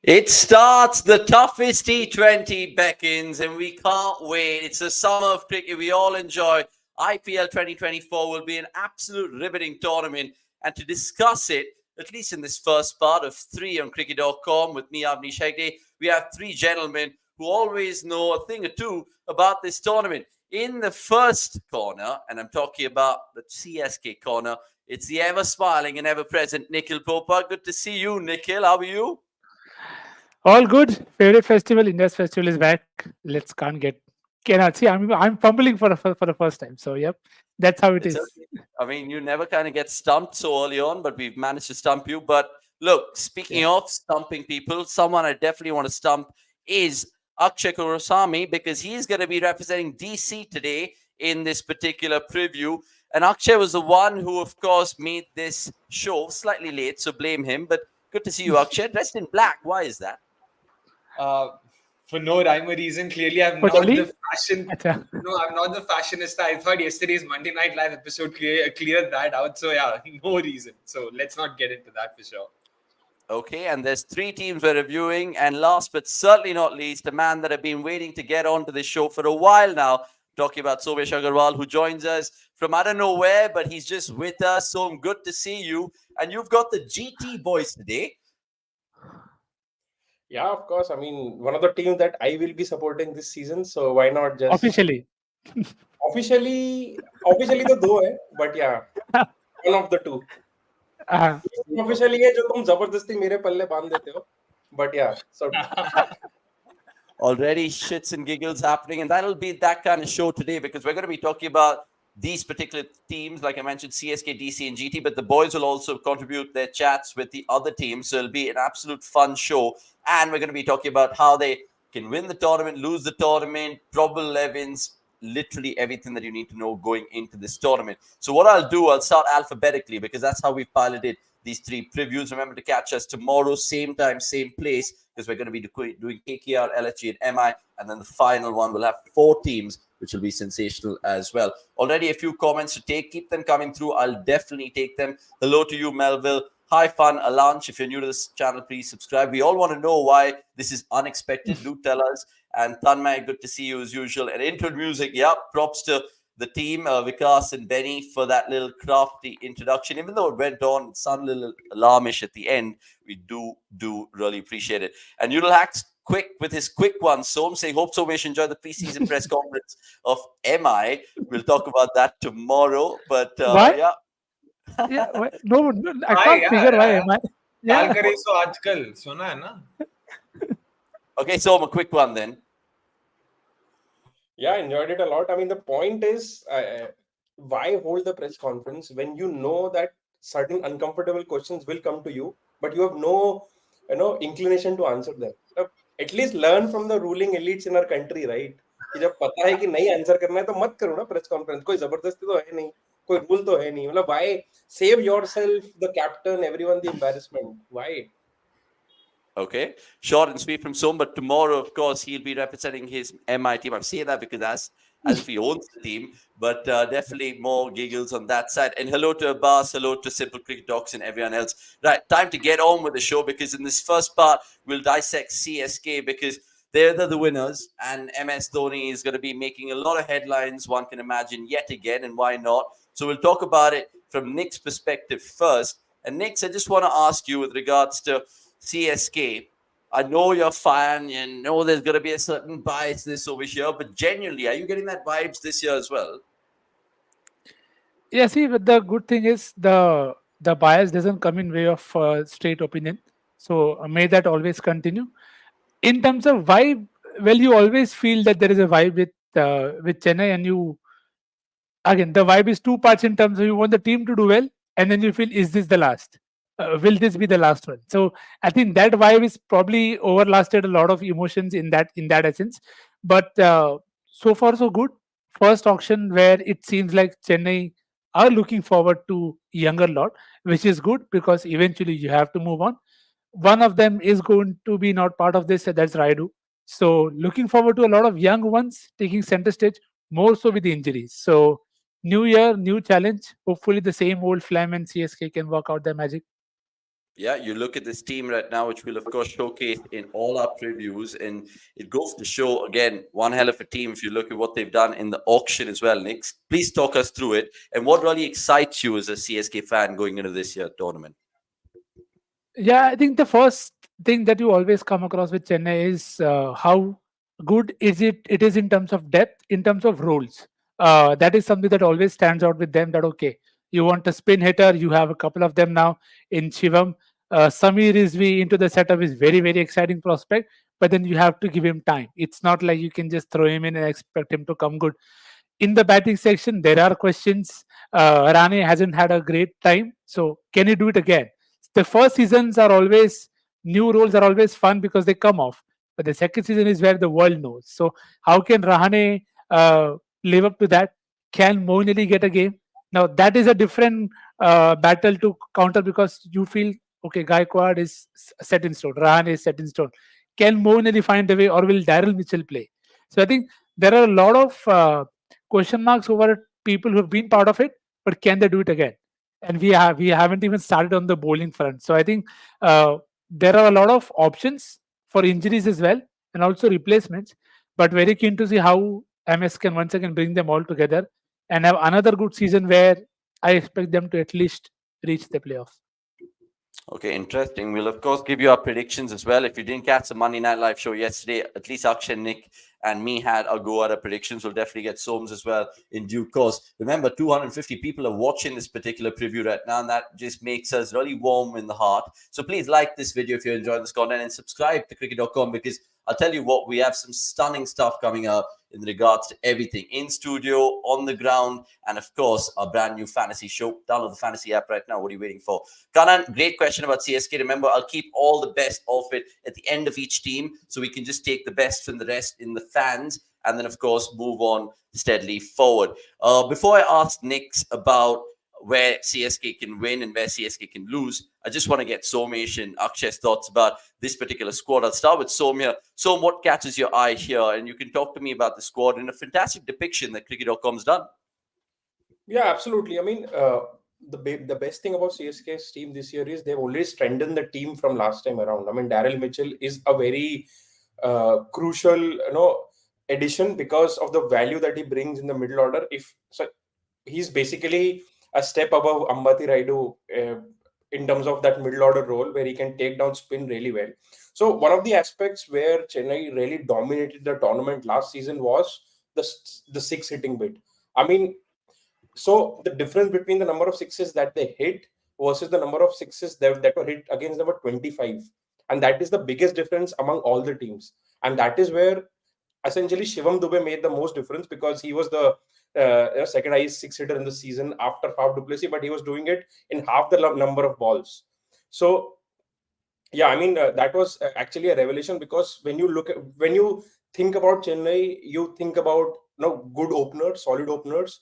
It starts the toughest T20 beckons, and we can't wait. It's the summer of cricket we all enjoy. IPL 2024 will be an absolute riveting tournament, and to discuss it, at least in this first part of three on cricket.com with me, Avnish Hegde, we have three gentlemen who always know a thing or two about this tournament. In the first corner, and I'm talking about the CSK corner, it's the ever smiling and ever present Nikhil Popa. Good to see you, Nikhil. How are you? All good. Favorite festival, India's festival is back. Let's can't get cannot see. I'm fumbling for the first time. So yep, that's how it It's is. okay. I mean, you never kind of get stumped so early on, but we've managed to stump you. But look, speaking Yeah. of stumping people, someone I definitely want to stump is Akshay Kurosami because he's going to be representing DC today in this particular preview. And Akshay was the one who, of course, made this show slightly late, so blame him. But good to see you, Akshay. Dressed in black. Why is that? uh, for no rhyme or reason. Clearly, I'm For not Delhi, the fashion. acha. No, I'm not the fashionista. I thought yesterday's Monday Night Live episode cleared that out. So yeah, no reason. So let's not get into that for sure. Okay, and there's three teams we're reviewing. And last but certainly not least, a man that I've been waiting to get onto this show for a while now, talking about Somesh Agarwal, who joins us from I don't know where, but he's just with us. So I'm good to see you. And you've got the GT boys today. Yeah, of course. I mean, one of the teams that I will be supporting this season. So why not just Officially. officially तो दो है, but yeah, one of the two. Uh, Officially है जो तुम जबरदस्ती मेरे पल्ले बांध देते हो. But yeah, so Already shits and giggles happening. And that'll be that kind of show today because we're going to be talking about these particular teams, like I mentioned, CSK, DC, and GT, but the boys will also contribute their chats with the other teams. So it'll be an absolute fun show. And we're going to be talking about how they can win the tournament, lose the tournament, probable 11s, literally everything that you need to know going into this tournament. So what I'll do, I'll start alphabetically because that's how we've piloted these three previews. Remember to catch us tomorrow, same time, same place, because we're going to be doing KKR, LFG, and MI. And then the final one will have four teams, which will be sensational as well. Already a few comments to take. Keep them coming through. I'll definitely take them. Hello to you, Melville. Hi, Fun, Alanch. If you're new to this channel, please subscribe. We all want to know why this is unexpected. Do tell us. And Tanmay, good to see you as usual. And intro music, yeah, props to the team, Vikas and Benny, for that little crafty introduction. Even though it went on, it sounded a little alarmish at the end. We do really appreciate it. And Noodle Hacks quick with his quick one. So I'm saying, hope Somesh enjoyed the preseason press conference of MI. We'll talk about that tomorrow. But why? yeah. Yeah. Why? No, I Why? can't Yeah, figure why. yeah. Am I? काल Yeah. करे सो आजकल सुना है ना. Okay, so I'm a quick one then. yeah, enjoyed it a lot. I mean, the point is, why hold the press conference when you know that certain uncomfortable questions will come to you, but you have no, inclination to answer them. At least learn from the ruling elites in our country, right? कि जब पता है कि नहीं answer करना है तो मत करो ना प्रेस कॉन्फ्रेंस. कोई जबरदस्ती तो है नहीं, कोई रूल तो है नहीं. मतलब why save yourself, the captain, everyone the embarrassment? Why? Okay, short and sweet from Som. But tomorrow, of course, he'll be representing his MI team. I'm saying that because as if he owns the team, but definitely more giggles on that side. And hello to Abbas, hello to Simple Cricket Docs and everyone else. Right, time to get on with the show because in this first part, we'll dissect CSK because they're the winners, and MS Dhoni is going to be making a lot of headlines, one can imagine, yet again, and why not? So we'll talk about it from Nick's perspective first. And Nick, I just want to ask you with regards to CSK. I know you're a fan, you know there's going to be a certain biasness over here, but genuinely, are you getting that vibes this year as well? Yeah. See, but the good thing is the bias doesn't come in way of straight opinion. So may that always continue. In terms of vibe, well, you always feel that there is a vibe with Chennai, and you again the vibe is two parts in terms of you want the team to do well, and then you feel is this the last? Will this be the last one? So I think that vibe is probably overlasted a lot of emotions in that essence. But so far so good. First auction where it seems like Chennai are looking forward to younger lot, which is good because eventually you have to move on. One of them is going to be not part of this, that's Raidu. So looking forward to a lot of young ones taking center stage, more so with the injuries. So new year, new challenge. Hopefully the same old Flam and CSK can work out their magic. Yeah, you look at this team right now, which we'll of course showcase in all our previews, and it goes to show again one hell of a team. If you look at what they've done in the auction as well, Nick, please talk us through it and what really excites you as a CSK fan going into this year tournament. Yeah, I think the first thing that you always come across with Chennai is how good it is in terms of depth, in terms of roles. That is something that always stands out with them. That okay, you want a spin hitter, you have a couple of them now in Shivam. Samir Rizvi into the setup is very exciting prospect, but then you have to give him time. It's not like you can just throw him in and expect him to come good. In the batting section, there are questions. Rane hasn't had a great time, so can he do it again? The first seasons are always new roles are always fun because they come off, but the second season is where the world knows. So how can Rahane live up to that? Can Moeen Ali get a game? Now that is a different battle to counter because you feel okay, Gaikwad is set in stone, Rahane is set in stone. Can Moeen Ali find a way, or will Daryl Mitchell play? So I think there are a lot of question marks over people who have been part of it, but can they do it again? And we haven't even started on the bowling front. So I think there are a lot of options for injuries as well, and also replacements. But very keen to see how MS can once again bring them all together and have another good season where I expect them to at least reach the playoffs. Okay, interesting. We'll of course give you our predictions as well. If you didn't catch the Monday Night Live show yesterday, at least Akshay, Nick, and me had a go at our predictions. We'll definitely get Soams as well in due course. Remember, 250 people are watching this particular preview right now, and that just makes us really warm in the heart. So please like this video if you're enjoying this content and subscribe to cricket.com, because I'll tell you what, we have some stunning stuff coming up in regards to everything in studio, on the ground, and of course, a brand new fantasy show. Download the fantasy app right now. What are you waiting for? Kanan, great question about CSK. Remember, I'll keep all the best of it at the end of each team so we can just take the best from the rest in the fans and then, of course, move on steadily forward. Before I ask Nick's about where CSK can win and where CSK can lose, I just want to get Somesh and Akshay's thoughts about this particular squad. I'll start with Somya. Som, what catches your eye here? And you can talk to me about the squad and a fantastic depiction that cricket.com's done. Yeah, absolutely. I mean, the best thing about CSK's team this year is they've already strengthened the team from last time around. I mean, Daryl Mitchell is a very crucial, addition because of the value that he brings in the middle order. If so, he's basically a step above Ambati Raidu in terms of that middle order role where he can take down spin really well. So one of the aspects where Chennai really dominated the tournament last season was the six hitting bit. I mean, so the difference between the number of sixes that they hit versus the number of sixes that were hit against them were 25. And that is the biggest difference among all the teams. And that is where essentially Shivam Dube made the most difference because he was the second highest six hitter in the season after Faf du Plessis, but he was doing it in half the number of balls. So yeah, I mean that was actually a revelation because when you think about Chennai, you think about good openers, solid openers,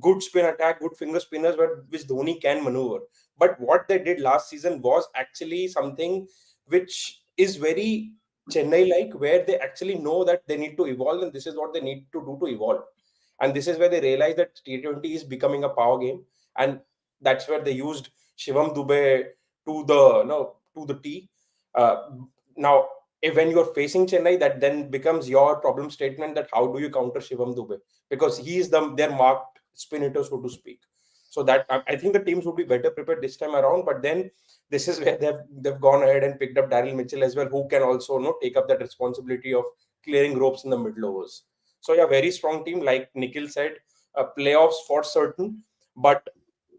good spin attack, good finger spinners, which Dhoni can maneuver. But what they did last season was actually something which is very Chennai-like, where they actually know that they need to evolve, and this is what they need to do to evolve. And this is where they realize that T20 is becoming a power game, and that's where they used Shivam Dube to the T. Now, when you're facing Chennai, that then becomes your problem statement that how do you counter Shivam Dube, because he is their marked spin hitter, so to speak. So that I think the teams would be better prepared this time around. But then this is where they've gone ahead and picked up Daryl Mitchell as well, who can also take up that responsibility of clearing ropes in the middle overs. So yeah, very strong team, like Nikhil said, playoffs for certain. But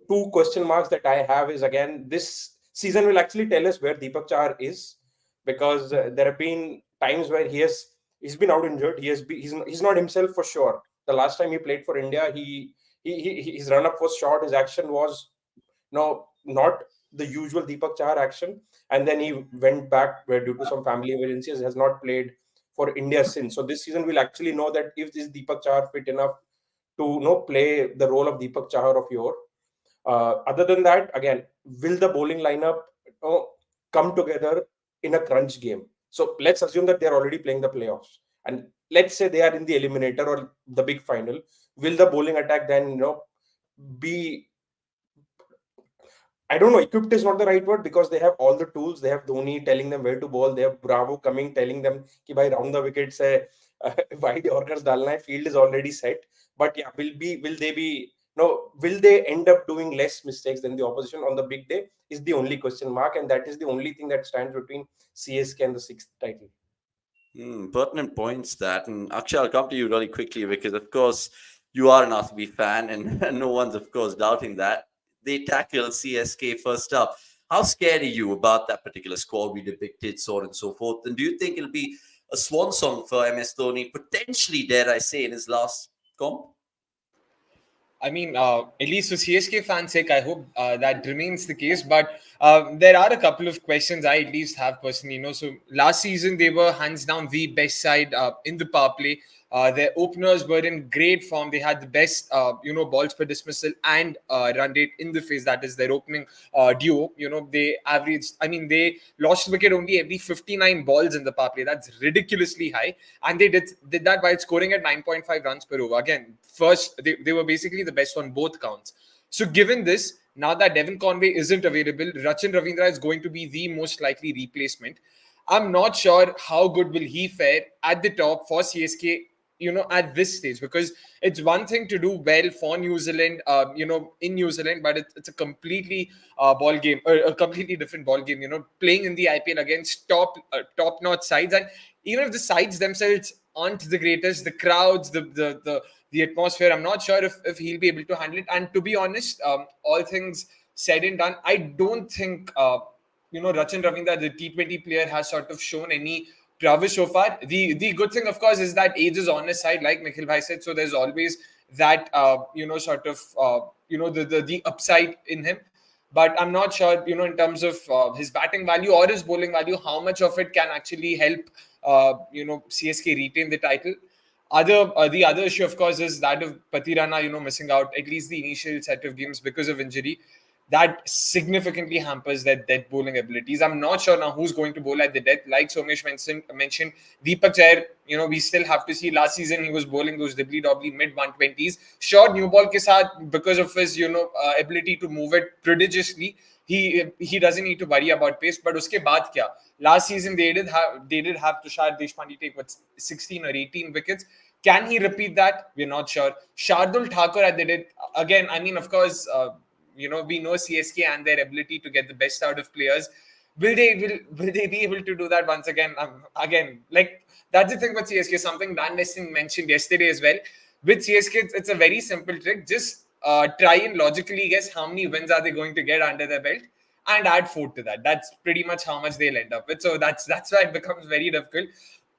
two question marks that I have is, again, this season will actually tell us where Deepak Chahar is, because there have been times where he's been out injured. He's not himself for sure. The last time he played for India, his run up was short. His action was not the usual Deepak Chahar action, and then he went back where due to some family emergencies has not played for India since. So this season we'll actually know that if this Deepak Chahar fit enough to play the role of Deepak Chahar of yore. Other than that, again, will the bowling lineup come together in a crunch game? So let's assume that they're already playing the playoffs, and let's say they are in the eliminator or the big final. Will the bowling attack then be I don't know, equipped is not the right word, because they have all the tools. They have Dhoni telling them where to bowl. They have Bravo coming telling them कि भाई round the wickets है, wide Yorkers डालना है. Field is already set. But yeah, will they be no? Will they end up doing less mistakes than the opposition on the big day? Is the only question mark, and that is the only thing that stands between CSK and the sixth title. Pertinent points that. And Akshay, I'll come to you really quickly because, of course, you are an RCB fan, and no one's, of course, doubting that. They tackled CSK first up. How scared are you about that particular squad we depicted, so on and so forth? And do you think it'll be a swan song for MS Dhoni, potentially, dare I say, in his last comp? I mean, at least for CSK fans' sake, I hope that remains the case. But there are a couple of questions I at least have personally. So last season they were hands down the best side in the power play. Their openers were in great form. They had the best, balls per dismissal and run rate in the face. That is their opening duo. They averaged. I mean, they lost wicket only every 59 balls in the power play. That's ridiculously high, and they did that by scoring at 9.5 runs per over. Again, first they were basically the best on both counts. So given this, now that Devon Conway isn't available, Rachin Ravindra is going to be the most likely replacement. I'm not sure how good will he fare at the top for CSK, at this stage, because it's one thing to do well for New Zealand, in New Zealand, but it's a completely ball game, or a completely different ball game, playing in the IPL against top-notch sides. And even if the sides themselves aren't the greatest, the crowds, the atmosphere, I'm not sure if he'll be able to handle it. And to be honest, all things said and done, I don't think, Rachin Ravindra, the T20 player, has sort of shown any prowess so far. The good thing, of course, is that age is on his side, like Nikhil Bhai said. So there's always that, the upside in him. But I'm not sure, in terms of his batting value or his bowling value, how much of it can actually help, CSK retain the title. The other issue, of course, is that of Patirana, missing out at least the initial set of games because of injury. That significantly hampers their death bowling abilities. I'm not sure now who's going to bowl at the death. Like Somesh mentioned, Deepak Chair, we still have to see. Last season, he was bowling those dibbly-dobbly mid-120s. Sure, new ball ke saath, because of his, ability to move it prodigiously, he doesn't need to worry about pace. But uske baad kya? Last season, they did have Tushar Deshpande take 16 or 18 wickets. Can he repeat that? We're not sure. Shardul Thakur at the death, again, I mean, of course, we know CSK and their ability to get the best out of players. Will they be able to do that once again? Again, like, that's the thing with CSK. Something Dan Lesson mentioned yesterday as well. With CSK, it's a very simple trick. Just try and logically guess how many wins are they going to get under their belt, and add 4 to that. That's pretty much how much they'll end up with. So that's why it becomes very difficult.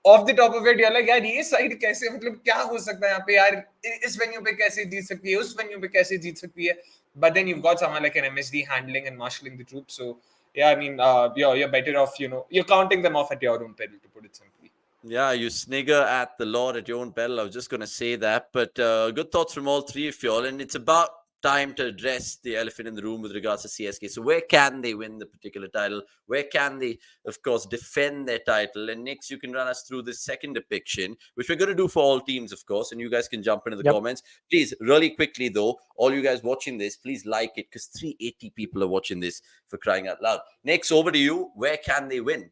Off the top of it, you're like, यार ये side कैसे, मतलब क्या हो सकता है यहाँ पे यार, इस वेन्यू पे कैसे जीत सकती है, उस वेन्यू पे कैसे जीत सकती है. But then you've got someone like an MSD handling and marshalling the troops. So yeah, I mean, you're better off, you're counting them off at your own peril, to put it simply. Yeah, you snigger at the Lord at your own peril. I was just going to say that. But good thoughts from all three of you all. And it's about time to address the elephant in the room with regards to CSK. So where can they win the particular title? Where can they, of course, defend their title? And next, you can run us through the second depiction, which we're going to do for all teams, of course. And you guys can jump into the comments. Please, really quickly, though, all you guys watching this, please like it, because 380 people are watching this, for crying out loud. Next, over to you. Where can they win?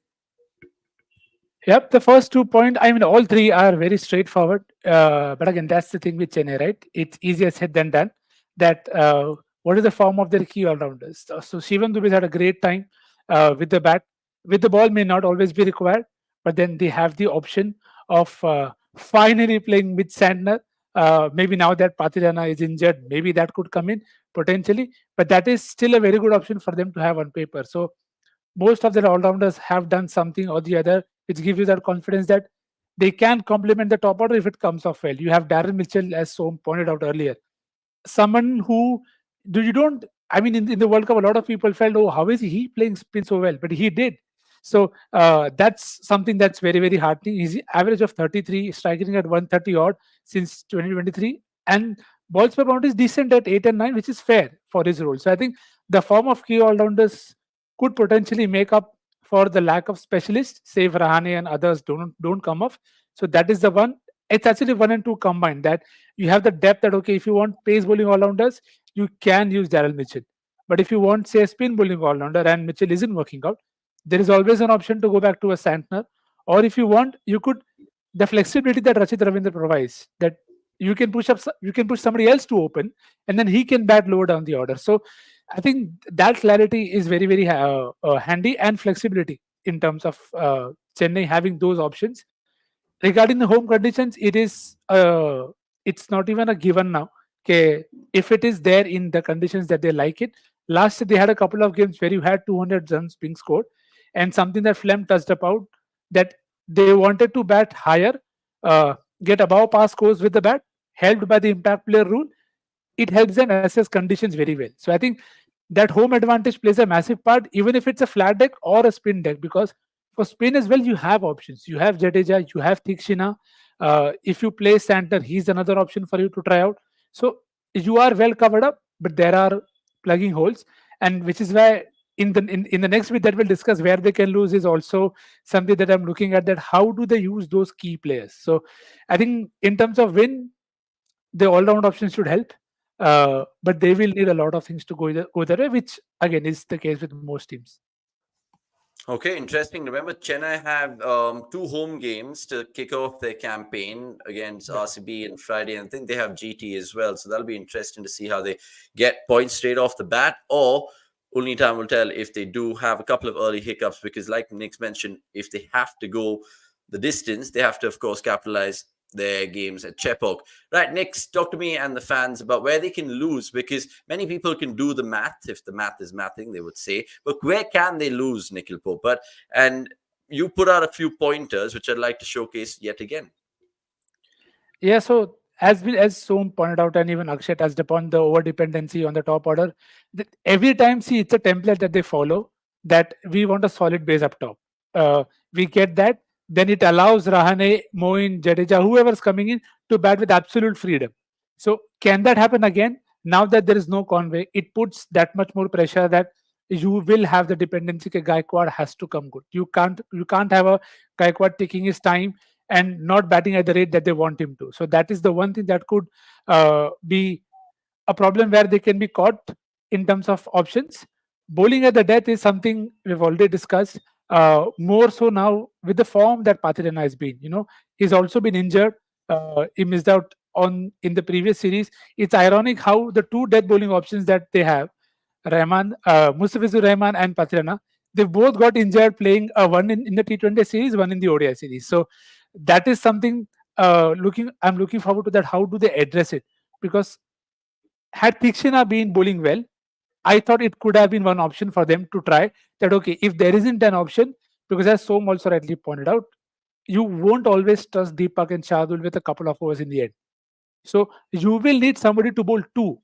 Yep, the first 2 points, I mean, all three are very straightforward. But again, that's the thing with Chennai, right? It's easier said than done. That what is the form of their key all-rounders? So Shivam Dubey had a great time with the bat. With the ball may not always be required, but then they have the option of finally playing with Sandner. Maybe now that Patirana is injured, maybe that could come in potentially. But that is still a very good option for them to have on paper. So most of their all-rounders have done something or the other, which gives you that confidence that they can complement the top order if it comes off well. You have Darren Mitchell, as Som pointed out earlier, someone who you don't. I mean, in the World Cup, a lot of people felt, oh, how is he playing spin so well? But he did. So that's something that's very, very heartening. He's average of 33, striking at 130 odd since 2023, and balls per boundary is decent at 8 and 9, which is fair for his role. So I think the form of key all-rounders could potentially make up for the lack of specialists. Say if Rahane and others don't come off. So that is the one. It's actually 1 and 2 combined. That you have the depth that, okay, if you want pace bowling all-rounders, you can use Daryl Mitchell. But if you want, say, a spin bowling all-rounder and Mitchell isn't working out, there is always an option to go back to a Santner. Or if you want, you could the flexibility that Rachit Ravindra provides, that you can push somebody else to open, and then he can bat lower down the order. So I think that clarity is very very handy, and flexibility in terms of Chennai having those options. Regarding the home conditions, it's not even a given now. Okay, if it is there in the conditions that they like it. Last year they had a couple of games where you had 200 runs being scored, and something that Flem touched about, that they wanted to bat higher, uh, get above par scores with the bat, helped by the impact player rule. It helps them assess conditions very well. So I think that home advantage plays a massive part, even if it's a flat deck or a spin deck, because for spin as well, you have options. You have Jadeja, you have Thikshina. If you play Santner, he's another option for you to try out. So you are well covered up, but there are plugging holes, and which is why in the next bit that we'll discuss where they can lose is also something that I'm looking at, that how do they use those key players. So I think in terms of win, the all-round options should help, but they will need a lot of things to go their way, which again is the case with most teams. Okay, interesting. Remember, Chennai have two home games to kick off their campaign against Yeah. RCB on Friday, and I think they have GT as well. So that'll be interesting to see how they get points straight off the bat, or only time will tell if they do have a couple of early hiccups. Because, like Nick's mentioned, if they have to go the distance, they have to, of course, capitalize their games at Chepauk. Right, next, talk to me and the fans about where they can lose, because many people can do the math, if the math is mathing, they would say. But where can they lose, Nikhil Popat? And you put out a few pointers, which I'd like to showcase yet again. Yeah, so as Som pointed out, and even Akshay touched upon the over dependency on the top order. Every time, see, it's a template that they follow, that we want a solid base up top. We get that, then it allows Rahane, Moin, Jadeja, whoever's coming in, to bat with absolute freedom. So can that happen again? Now that there is no Conway, it puts that much more pressure that you will have the dependency. That Gaikwad has to come good. You can't have a Gaikwad taking his time and not batting at the rate that they want him to. So that is the one thing that could be a problem where they can be caught in terms of options. Bowling at the death is something we've already discussed. More so now with the form that Pathirana has been. He's also been injured. He missed out on in the previous series. It's ironic how the two death bowling options that they have, Mustafizur Rahman and Pathirana, they both got injured playing one in the T20 series, one in the ODI series. So that is something I'm looking forward to, that how do they address it, because had Thikshina been bowling well, I thought it could have been one option for them to try that. Okay, if there isn't an option, because as Som also rightly pointed out, you won't always trust Deepak and Shardul with a couple of overs in the end. So you will need somebody to bowl two,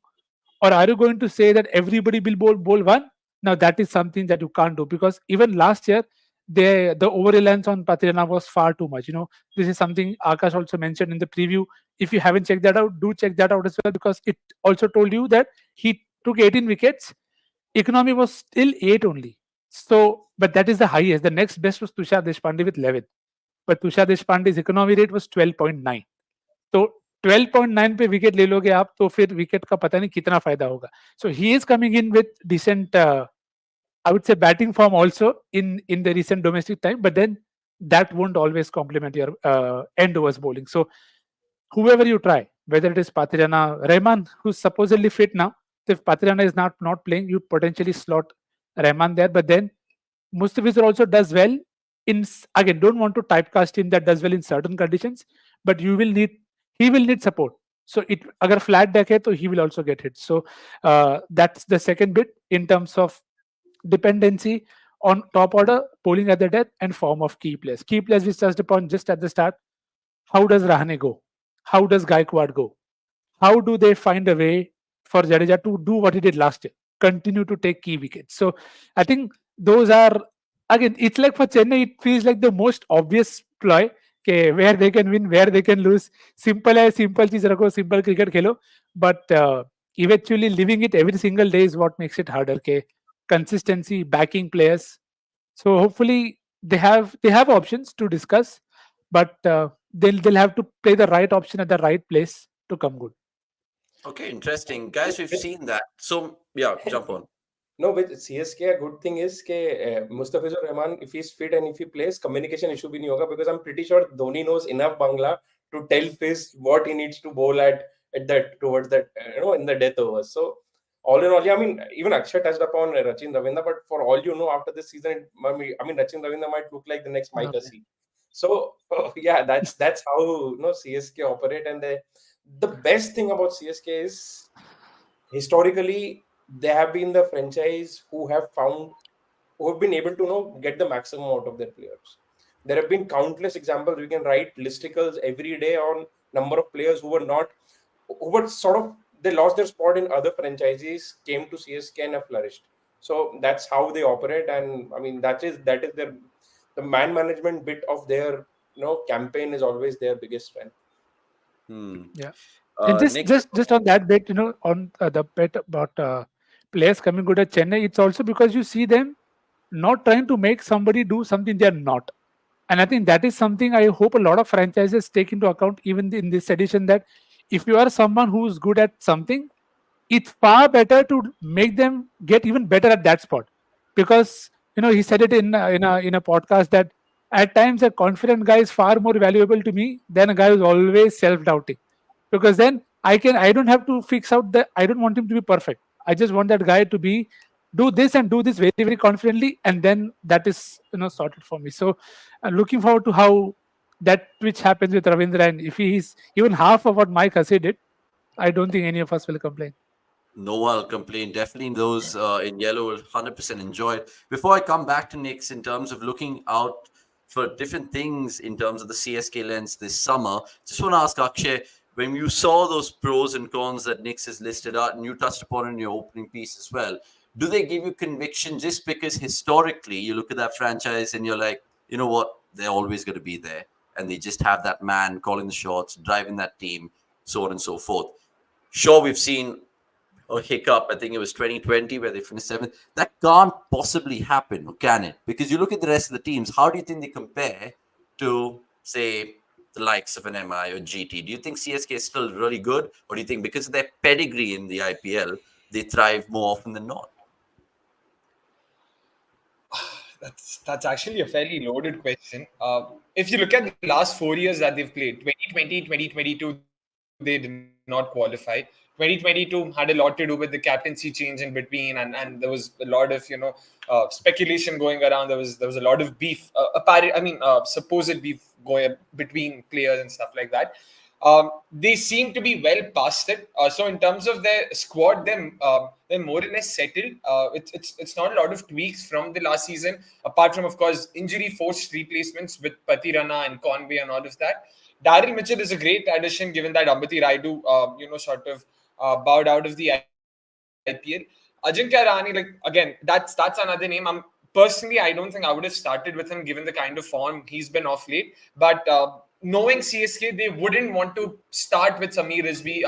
or are you going to say that everybody will bowl one? Now that is something that you can't do, because even last year the over reliance on Patirana was far too much. This is something Akash also mentioned in the preview. If you haven't checked that out, do check that out as well, because it also told you that he took 18 wickets. Economy was still 8 only. So, but that is the highest. The next best was Tushar Deshpande with 11. But Tushar Deshpande's economy rate was 12.9. तो 12.9 पे wicket ले लोगे आप, तो फिर wicket का पता नहीं कितना फायदा होगा. So he is coming in with decent, I would say, batting form also in the recent domestic time, but then that won't always complement your end overs bowling. So whoever you try, whether it is Pathirana, Rahman, who's supposedly fit now, if Pathirana is not playing, you potentially slot Rahman there, but then Mustafizur also does well again, don't want to typecast him, that does well in certain conditions, but he will need support. So it agar flat deck hai, to he will also get hit. So that's the second bit in terms of dependency on top order, bowling at the death, and form of key players. Key players we touched upon just at the start. How does Rahane go? How does Gaikwad go? How do they find a way for Jadeja to do what he did last year? Continue to take key wickets. So I think those are, again, it's like for Chennai, it feels like the most obvious ploy. Okay, where they can win, where they can lose. Simple hai, simple cheez rakho, simple cricket khelo. But eventually living it every single day is what makes it harder. Okay, consistency, backing players. So hopefully they have options to discuss, but they'll have to play the right option at the right place to come good. Okay, interesting. Guys, we've seen that. So, yeah, jump on. No, with CSK, a good thing is that Mustafizur Rahman, if he's fit and if he plays, communication issue bhi nahi hoga, because I'm pretty sure Dhoni knows enough Bangla to tell Fizz what he needs to bowl at that towards that in the death overs. So all in all, yeah, I mean, even Akshay touched upon Rachin Ravindra, but for all you know, after this season, Rachin Ravindra might look like the next Micah Okay. C. So yeah, that's how CSK operate, and the best thing about CSK is historically they have been the franchise who have been able to get the maximum out of their players. There have been countless examples. We can write listicles every day on number of players who were sort of, they lost their spot in other franchises, came to CSK and have flourished. So that's how they operate, and I mean that is their, the man management bit of their campaign is always their biggest strength. Hmm. Yeah. And just Next, just just on that bit, on the bit about players coming good at Chennai, it's also because you see them not trying to make somebody do something they are not. And I think that is something I hope a lot of franchises take into account even in this edition, that if you are someone who's good at something, it's far better to make them get even better at that spot. Because he said it in a podcast that at times a confident guy is far more valuable to me than a guy who's always self-doubting, because then I don't have to fix out the, I don't want him to be perfect. I just want that guy to be do this and do this very, very confidently, and then that is sorted for me. So I'm looking forward to how that which happens with Ravindra, and if he's even half of what Mike Hussey did, I don't think any of us will complain. no one will complain. Definitely those in yellow will 100% enjoy it. Before I come back to Knicks, in terms of looking out for different things in terms of the CSK lens this summer, just want to ask Akshay, when you saw those pros and cons that Knicks has listed out, and you touched upon in your opening piece as well, do they give you conviction just because historically you look at that franchise and you're like, you know what, they're always going to be there, and they just have that man calling the shots, driving that team, so on and so forth. Sure, we've seen a hiccup. I think it was 2020 where they finished seventh. That can't possibly happen, or can it? Because you look at the rest of the teams, how do you think they compare to, say, the likes of an MI or GT? Do you think CSK is still really good, or do you think because of their pedigree in the IPL, they thrive more often than not? That's actually a fairly loaded question. If you look at the last 4 years that they've played, 2020, 2022, they did not qualify. 2022 had a lot to do with the captaincy change in between, and there was a lot of speculation going around. There was a lot of beef, supposed beef going between players and stuff like that. They seem to be well past it. So in terms of their squad, they're more or less settled. It's not a lot of tweaks from the last season, apart from, of course, injury forced replacements with Patirana and Conway and all of that. Daryl Mitchell is a great addition, given that Ambati Raidu, sort of bowed out of the IPL. Ajinkya Rani, again, that's another name. Personally, I don't think I would have started with him given the kind of form he's been off late. But knowing CSK, they wouldn't want to start with Samir Rizvi,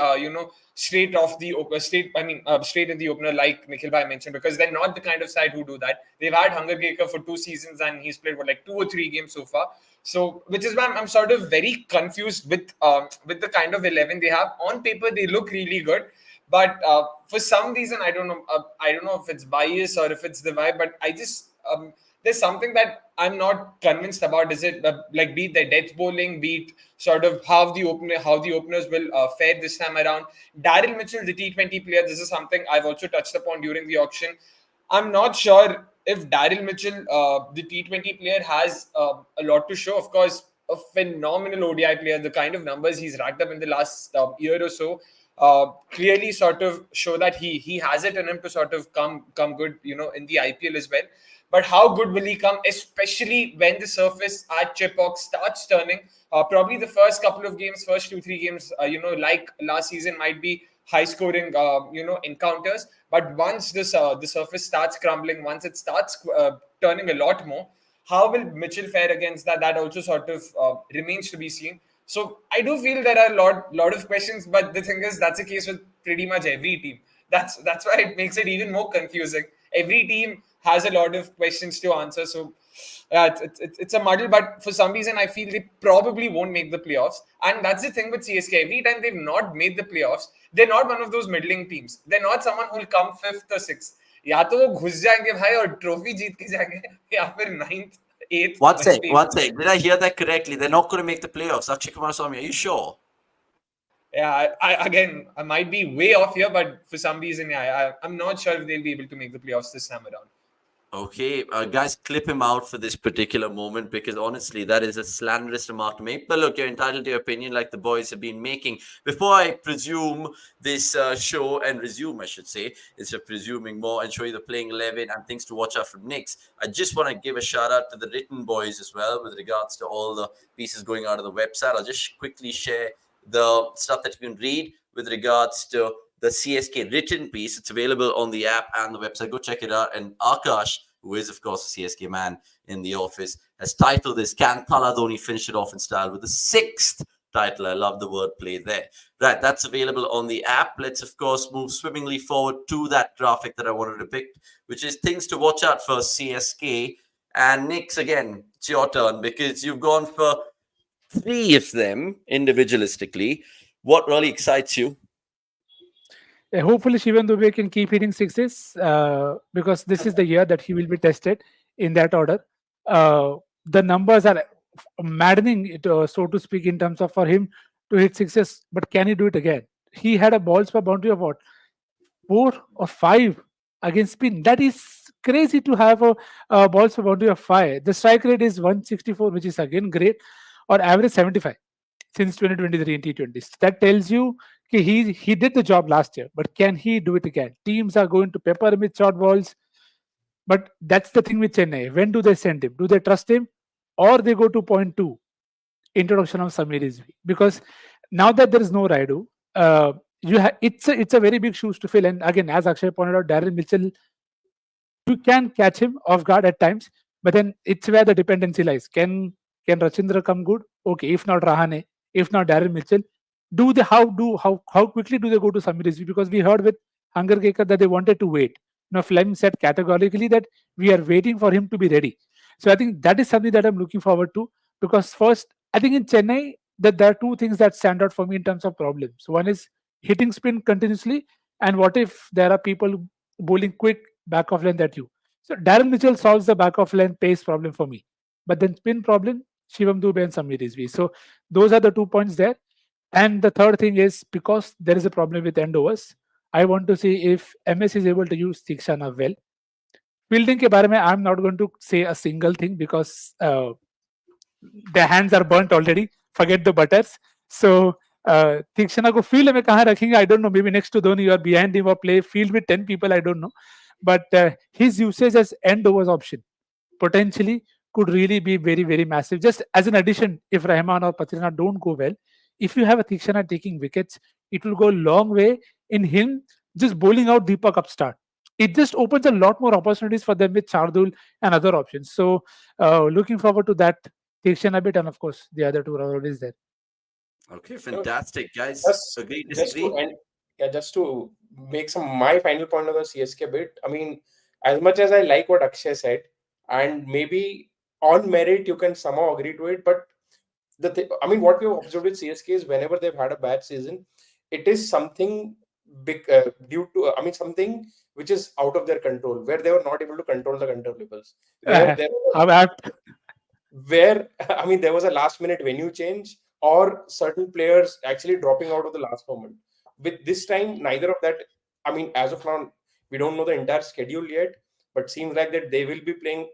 straight off the straight in the opener, like Nikhil Bhai mentioned, because they're not the kind of side who do that. They've had Hunger Gaker for 2 seasons, and he's played like 2 or 3 games so far. So, which is why I'm sort of very confused with the kind of 11 they have. On paper, they look really good. But for some reason, I don't know. I don't know if it's bias or if it's the vibe. But I just there's something that I'm not convinced about. Is it like be it the death bowling, be it sort of how the openers will fare this time around? Daryl Mitchell, the T20 player. This is something I've also touched upon during the auction. I'm not sure if Daryl Mitchell, the T20 player, has a lot to show. Of course, a phenomenal ODI player. The kind of numbers he's racked up in the last year or so clearly sort of show that he has it in him to sort of come good, in the IPL as well. But how good will he come, especially when the surface at Chepauk starts turning? Probably the first couple of games, first 2-3 games, like last season, might be high scoring, encounters. But once the surface starts crumbling, once it starts turning a lot more, how will Mitchell fare against that? That also sort of remains to be seen. So I do feel there are a lot of questions, but the thing is that's the case with pretty much every team. That's why it makes it even more confusing. Every team has a lot of questions to answer. So it's a muddle, but for some reason I feel they probably won't make the playoffs. And that's the thing with CSK. Every time they've not made the playoffs, they're not one of those middling teams. They're not someone who'll come 5th or 6th. या तो वो घुस जाएंगे भाई और trophy जीत के जाएंगे, या फिर 9th 8th One वहीं sec, पे। one sec. Did I hear that correctly? They're not going to make the playoffs. Akshay Kumar Swamy, are you sure? Yeah, I might be way off here, but for some reason, yeah, I'm not sure if they'll be able to make the playoffs this time around. Okay, guys, clip him out for this particular moment because honestly, that is a slanderous remark to make. But look, you're entitled to your opinion, like the boys have been making. Before I presume this show and resume, I should say, instead of presuming more and show you the playing 11 and things to watch out from Knicks, I just want to give a shout out to the written boys as well with regards to all the pieces going out of the website. I'll just quickly share the stuff that you can read with regards to the CSK written piece. It's available on the app and the website. Go check it out. And Akash, who is, of course, a CSK man in the office, has titled this, Can Thala Dhoni finish it off in style with the 6th title? I love the wordplay there. Right, that's available on the app. Let's, of course, move swimmingly forward to that graphic that I wanted to pick, which is things to watch out for CSK. And Nick's, again, it's your turn because you've gone for 3 of them individualistically. What really excites you? Hopefully, Shivan Dubey can keep hitting sixes because this is the year that he will be tested in that order. The numbers are maddening, so to speak, in terms of for him to hit sixes. But can he do it again? He had a balls per boundary of what, 4 or 5 against spin. That is crazy to have a balls per boundary of 5. The strike rate is 164, which is again great, or average 75 since 2023 in T20s. That tells you he did the job last year, but can he do it again? Teams are going to pepper him with short balls, but that's the thing with Chennai. When do they send him? Do they trust him, or they go to point two, introduction of Samir Rizvi? Because now that there is no Raidu, it's a very big shoes to fill. And again, as Akshay pointed out, Darren Mitchell, you can catch him off guard at times, but then it's where the dependency lies. Can Rachindra come good? Okay, if not Rahane, if not Darren Mitchell, how quickly do they go to Samir Rizvi? Because we heard with Hunger Gaker that they wanted to wait. Now Flem said categorically that we are waiting for him to be ready. So I think that is something that I'm looking forward to, because first I think in Chennai that there are two things that stand out for me in terms of problems. One is hitting spin continuously, and what if there are people bowling quick back of lane that you. So Darren Mitchell solves the back of lane pace problem for me. But then spin problem, Shivam Dubey and Samir Rizvi. So those are the 2 points there. And the third thing is, because there is a problem with end overs, I want to see if MS is able to use Tikshana well. Fielding ke baare mein, I'm not going to say a single thing because their hands are burnt already. Forget the butters. So Tikshana ko field mein kahan rakhenga, I don't know. Maybe next to Dhoni or behind him, or play field with 10 people, I don't know. But his usage as end overs option potentially could really be very, very massive. Just as an addition, if Rahman or Patrina don't go well, if you have a Tikshana taking wickets, it will go a long way in him just bowling out Deepak upstart. It just opens a lot more opportunities for them with Chardul and other options. So, looking forward to that Tikshana bit, and of course, the other two are always there. Okay, fantastic, guys. Agree, Just disagree? to and yeah, just to make some my final point on the CSK bit. I mean, as much as I like what Akshay said, and maybe on merit you can somehow agree to it, but I mean, what we've observed with CSK is whenever they've had a bad season, it is something big due to I mean something which is out of their control, where they were not able to control the controllables, where there I'm apt. where I mean there was a last minute venue change or certain players actually dropping out of the last moment. With this time, neither of that. I mean, as of now, we don't know the entire schedule yet, but seems like that they will be playing.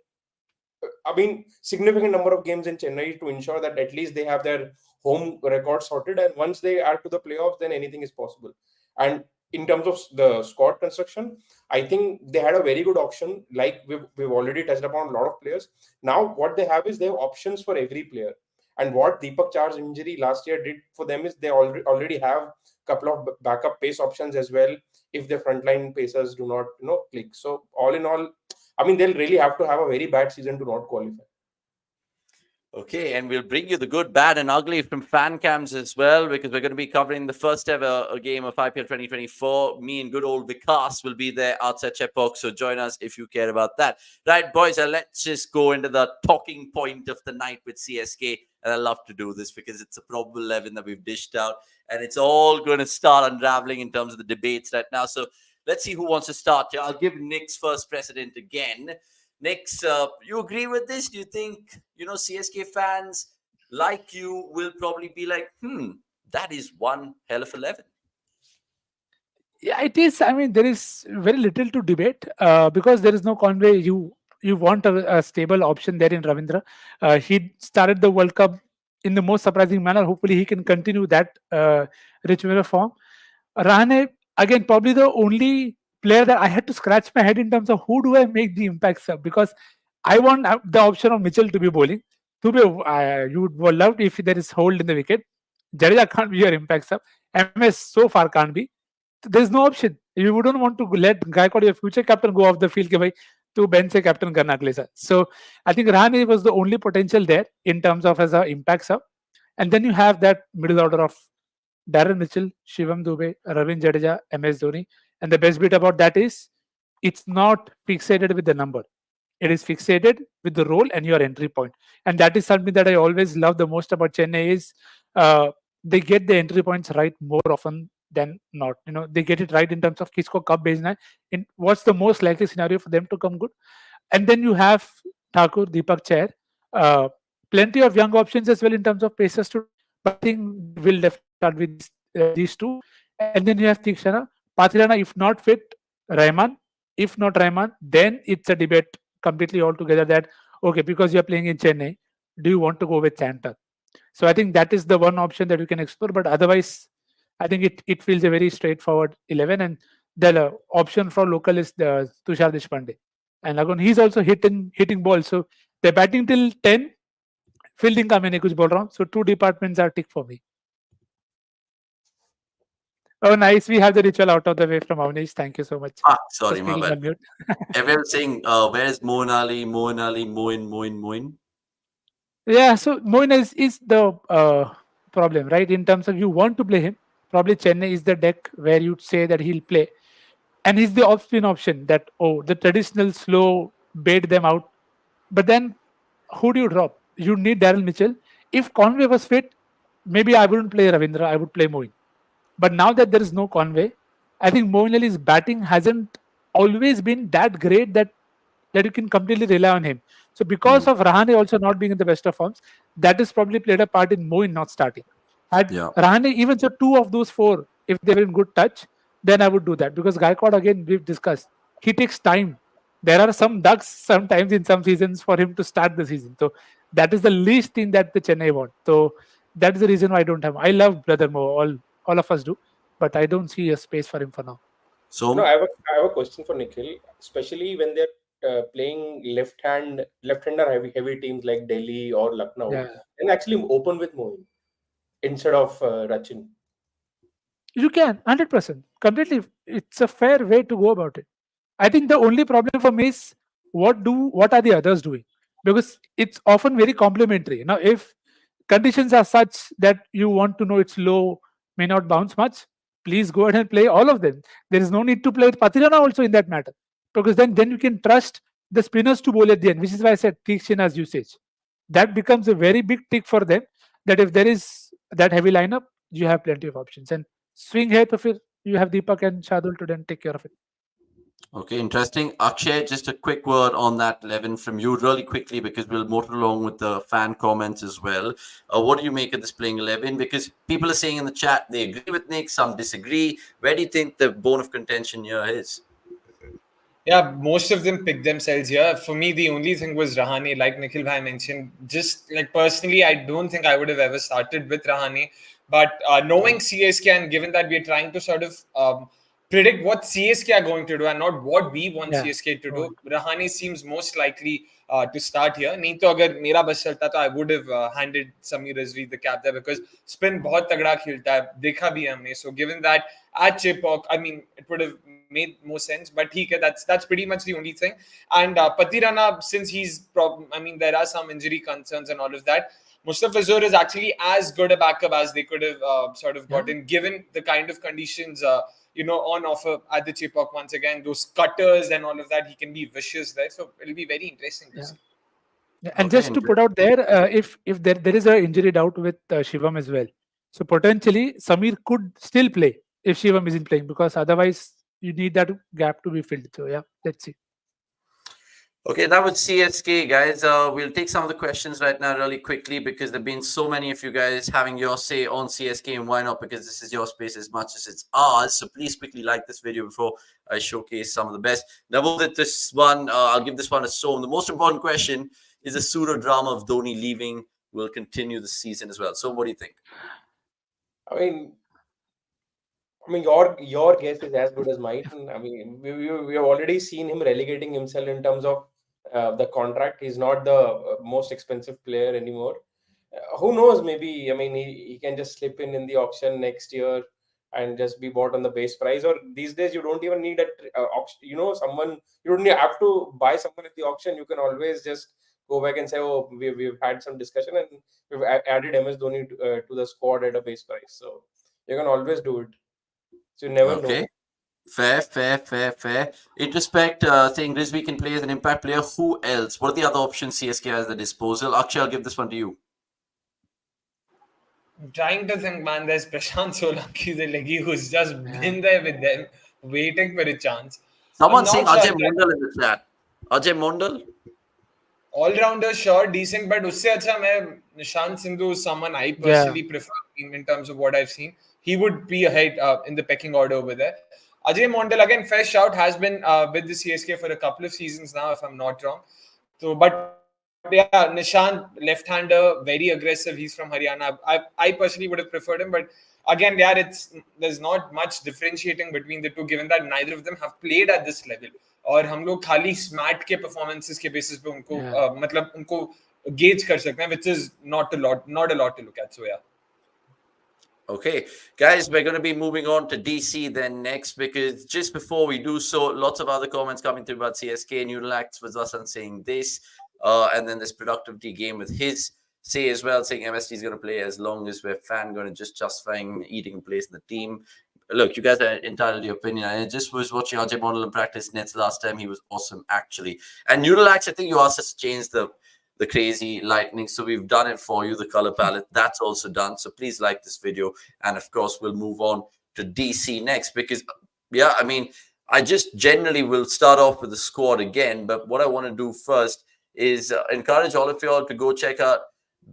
I mean, significant number of games in Chennai to ensure that at least they have their home record sorted. And once they add to the playoffs, then anything is possible. And in terms of the squad construction, I think they had a very good option. Like we've already touched upon a lot of players. Now, what they have is they have options for every player. And what Deepak Char's injury last year did for them is they already have a couple of backup pace options as well if the frontline pacers do not click. So all in all, I mean, they'll really have to have a very bad season to not qualify. Okay, and we'll bring you the good, bad, and ugly from fan cams as well, because we're going to be covering the first ever game of IPL 2024. Me and good old Vikas will be there outside Chepauk, so join us if you care about that. Right, boys, let's just go into the talking point of the night with CSK. And I love to do this because it's a probable 11 that we've dished out, and it's all going to start unraveling in terms of the debates right now. So let's see who wants to start here. I'll give Nick's first precedent again. Nick's, you agree with this? Do you think, CSK fans like you will probably be like, that is one hell of 11? Yeah, it is. I mean, there is very little to debate because there is no Conway. You want a stable option there in Ravindra. He started the World Cup in the most surprising manner. Hopefully, he can continue that rich winner form. Rahane, again, probably the only player that I had to scratch my head in terms of who do I make the impact sub, because I want the option of Mitchell to be bowling. To be, you would love if there is hold in the wicket. Jadeja can't be your impact sub. MS so far can't be. There's no option. You wouldn't want to let Gaikwad, your future captain, go off the field ke bhai, to bench se captain karna agle saal. So I think Rahane was the only potential there in terms of as a impact sub. And then you have that middle order of Darren Mitchell, Shivam Dube, Ravin Jadeja, MS Dhoni. And the best bit about that is it's not fixated with the number. It is fixated with the role and your entry point. And that is something that I always love the most about Chennai is uh, they get the entry points right more often than not. They get it right in terms of kisko kab bhejna hai, in what's the most likely scenario for them to come good. And then you have Thakur, Deepak Chair, uh, plenty of young options as well in terms of pacers to. But I think we'll definitely start with these two. And then you have Tikshana, Pathirana, if not fit, Rahman. If not Rahman, then it's a debate completely altogether that, okay, because you're playing in Chennai, do you want to go with Chanter? So I think that is the one option that you can explore. But otherwise, I think it feels a very straightforward 11. And the option for local is the Tushar Deshpande. And again, he's also hitting balls. So they're batting till 10. Fielding का मैंने कुछ बोल रहा हूँ. So two departments are tick for me. Oh, nice. We have the ritual out of the way from Avnish. Thank you so much. Sorry, my bad. Everyone saying, where's Moin Ali, Moin Ali, Moin? Yeah, so Moin is the problem, right? In terms of you want to play him, probably Chennai is the deck where you'd say that he'll play. And he's the off-spin option that, the traditional slow bait them out. But then who do you drop? You need Daryl Mitchell. If Conway was fit, maybe I wouldn't play Ravindra, I would play Moin. But now that there is no Conway, I think Moin Ali's batting hasn't always been that great that you can completely rely on him. So because of Rahane also not being in the best of forms, that has probably played a part in Moin not starting. Had Rahane even so two of those four, if they were in good touch, then I would do that. Because Gaikwad, again, we've discussed, he takes time. There are some ducks sometimes in some seasons for him to start the season. So that is the least thing that the Chennai want. So that is the reason why I don't have him. I love Brother Mo, all of us do, but I don't see a space for him for now. So no, I have a question for Nikhil, especially when they're playing left-hander heavy teams like Delhi or Lucknow, and actually open with Moin instead of Rachin. You can 100% completely. It's a fair way to go about it. I think the only problem for me is what are the others doing, because it's often very complementary. Now, if conditions are such that you want to know it's low, may not bounce much, please go ahead and play all of them. There is no need to play Patirana also in that matter, because then you can trust the spinners to bowl at the end, which is why I said Tikshana's usage. That becomes a very big tick for them, that if there is that heavy lineup, you have plenty of options. And swing here to feel you have Deepak and Shadul to then take care of it. Okay, interesting. Akshay, just a quick word on that 11 from you really quickly, because we'll motor along with the fan comments as well. What do you make of this playing 11? Because people are saying in the chat they agree with Nick, some disagree. Where do you think the bone of contention here is? Yeah, most of them picked themselves here. For me, the only thing was Rahane, like Nikhil Bhai mentioned. Just like personally, I don't think I would have ever started with Rahane. But knowing CSK, and given that we're trying to sort of predict what CSK are going to do and not what we want CSK to do, Rahane seems most likely to start here. Nahi to agar mera bas chalta, to I would have handed Samir Rizvi the cap there, because spin bahut tagda khilta hai, dekha bhi humne. So given that at Chipok, I mean, it would have made more sense, but that's pretty much the only thing. And Patirana, since there are some injury concerns and all of that, Mustafizur is actually as good a backup as they could have sort of gotten, given the kind of conditions on offer at the Chipok. Once again, those cutters and all of that, he can be vicious there. So it'll be very interesting to see. Yeah. And just to put out there, if there is an injury doubt with Shivam as well, so potentially Samir could still play if Shivam isn't playing, because otherwise you need that gap to be filled. So yeah, let's see. Okay, that was CSK, guys. We'll take some of the questions right now really quickly because there have been so many of you guys having your say on CSK, and why not? Because this is your space as much as it's ours. So please quickly like this video before I showcase some of the best. Now, this one, I'll give this one a so. The most important question is the pseudo drama of Dhoni leaving will continue this season as well. So what do you think? I mean, your guess is as good as mine. I mean, we have already seen him relegating himself in terms of the contract. He's not the most expensive player anymore. Who knows? Maybe, I mean, he can just slip in the auction next year and just be bought on the base price. Or these days, you don't even need auction. Someone, you don't have to buy someone at the auction. You can always just go back and say, oh, we've had some discussion and we've added MS Dhoni to the squad at a base price. So you can always do it. So you never know. Okay. Fair. In respect, saying Rizvi can play as an impact player. Who else? What are the other options CSK has at the disposal? Akshay, I'll give this one to you. I'm trying to think, man. There's Prashant Solanki who's just been there with them, waiting for a chance. Someone I'm not saying sure Ajay that- Mondal in the chat. Ajay Mondal? all-rounder, sure, decent, but usse acha main Nishant Sindhu is someone I personally prefer in terms of what I've seen. He would be ahead in the pecking order over there. Ajay Mondal, again, fair shout, has been with the CSK for a couple of seasons now, if I'm not wrong. So, but yeah, Nishant, left-hander, very aggressive. He's from Haryana. I personally would have preferred him, but again, yeah, there's not much differentiating between the two, given that neither of them have played at this level. और हम लोग खाली स्मैट के performances के basis पे उनको मतलब उनको गेज कर सकते हैं, which is not a lot to look at. So yeah. Okay, guys, we're going to be moving on to DC then next, because just before we do so, lots of other comments coming through about CSK. Newlax was us saying this, and then this productivity game with his say as well, saying MSD is going to play as long as we're fan going to just justifying eating a place in the team. Look, you guys are entitled to your opinion. I just was watching Ajay Mondal in practice nets last time. He was awesome, actually. And Newlax, I think you asked us to change the crazy lightning, so we've done it for you. The color palette, that's also done. So please like this video, and of course we'll move on to DC next, because yeah, I mean, I just generally will start off with the squad again, but what I want to do first is encourage all of y'all to go check out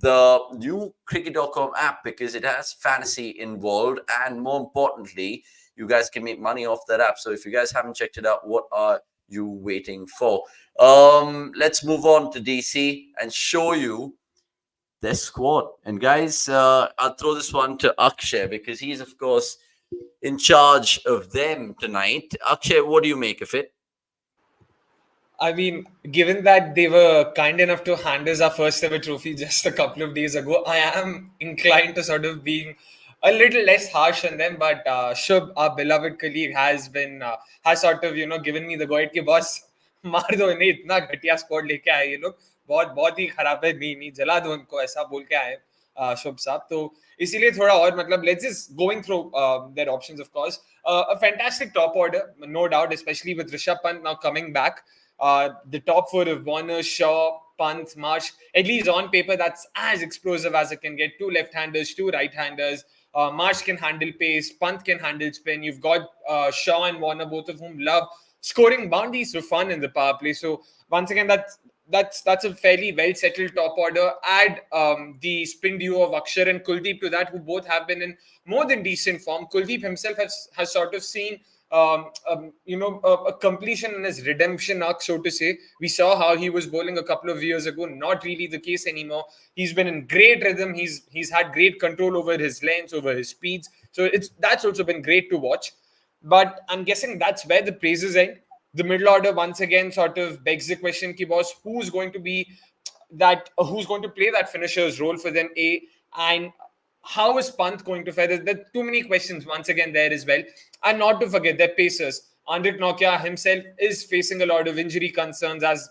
the new cricket.com app, because it has fantasy involved, and more importantly, you guys can make money off that app. So if you guys haven't checked it out, what are you waiting for? Let's move on to DC and show you their squad. And guys, I'll throw this one to Akshay, because he's of course in charge of them tonight. Akshay, what do you make of it? I mean, given that they were kind enough to hand us our first ever trophy just a couple of days ago, I am inclined to sort of being a little less harsh on them. But Shubh, our beloved colleague, has sort of given me the go ahead कि boss मार दो इन्हें, इतना घटिया squad लेके आए ये लोग, बहुत ही खराब है, नहीं जला दो उनको, ऐसा बोल के आए शुभ साहब. तो इसीलिए थोड़ा और मतलब let's just going through their options. Of course, a fantastic top order, no doubt, especially with Rishabh Pant now coming back. The top four of Warner, Shaw, Pant, Marsh, at least on paper, that's as explosive as it can get. Two left-handers, two right-handers. Marsh can handle pace. Pant can handle spin. You've got Shaw and Warner, both of whom love scoring boundaries for fun in the power play. So once again, that's a fairly well-settled top order. Add the spin duo of Akshar and Kuldeep to that, who both have been in more than decent form. Kuldeep himself has sort of seen a completion in his redemption arc, so to say. We saw how he was bowling a couple of years ago. Not really the case anymore. He's been in great rhythm. He's had great control over his lengths, over his speeds. So that's also been great to watch. But I'm guessing that's where the praises end. The middle order once again sort of begs the question, ki boss, who's going to play that finisher's role for them? And how is Pant going to fare? There are too many questions once again there as well. And not to forget their pacers. Andrik Nokia himself is facing a lot of injury concerns, as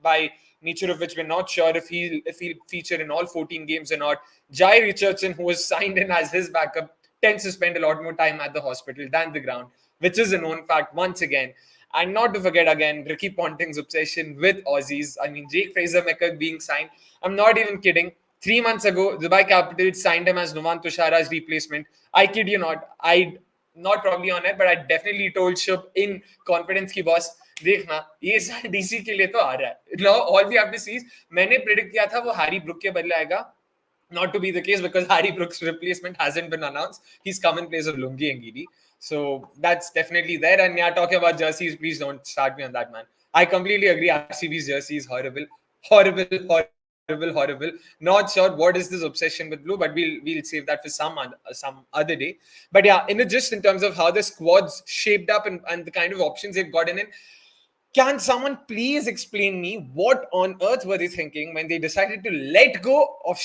by nature of which we're not sure if he'll feature in all 14 games or not. Jai Richardson, who was signed in as his backup, tends to spend a lot more time at the hospital than the ground, which is a known fact once again. And not to forget again, Ricky Ponting's obsession with Aussies. I mean, Jake Fraser-McCulloch being signed. I'm not even kidding. 3 months ago, Dubai Capitals signed him as Nuwan Tushara's replacement. I kid you not. I'd not probably on it, but I definitely told Shubh in confidence ki boss, देखना ये DC के लिए तो आ रहा है. Now all we have to see is मैंने predict किया था वो Harry Brook के बदले आएगा. Not to be the case because Harry Brook's replacement hasn't been announced. He's come in place of Lungi and Giri. So that's definitely there. And yeah, talking about jerseys, please don't start me on that, man. I completely agree. RCB's jersey is horrible. Horrible. Not sure what is this obsession with blue, but we'll save that for some other day. But yeah, just in terms of how the squad's shaped up and the kind of options they've gotten in, can someone please explain me what on earth were they thinking when they decided to let go of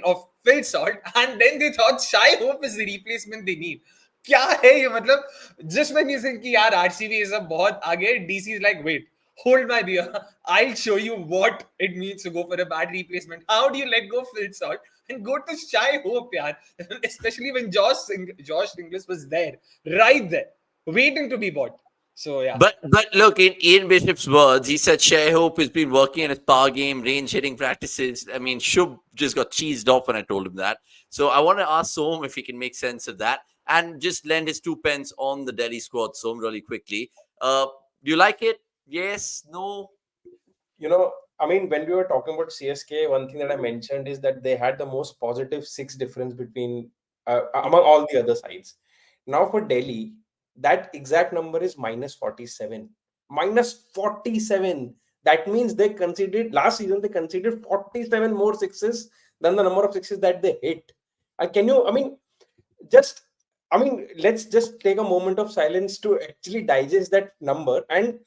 of Phil Salt and then they thought Shai Hope is the replacement they need? क्या है ये मतलब? Just when you think कि यार RCB is a बहुत आगे, DC is like, wait, hold my beer. I'll show you what it means to go for a bad replacement. How do you let go of Phil Salt and go to Shai Hope, yaar? Especially when Josh Inglis was there, right there, waiting to be bought. So yeah. But look, in Ian Bishop's words, he said Shai Hope has been working on his power game, range hitting practices. I mean, Shub just got cheesed off when I told him that. So I want to ask Som if he can make sense of that and just lend his 2 pence on the Delhi squad, Som, really quickly. Do you like it? Yes? No? I mean, when we were talking about CSK, one thing that I mentioned is that they had the most positive 6 difference between among all the other sides. Now for Delhi, that exact number is minus 47. Minus 47. That means they conceded last season, they conceded 47 more sixes than the number of sixes that they hit. Let's just take a moment of silence to actually digest that number. And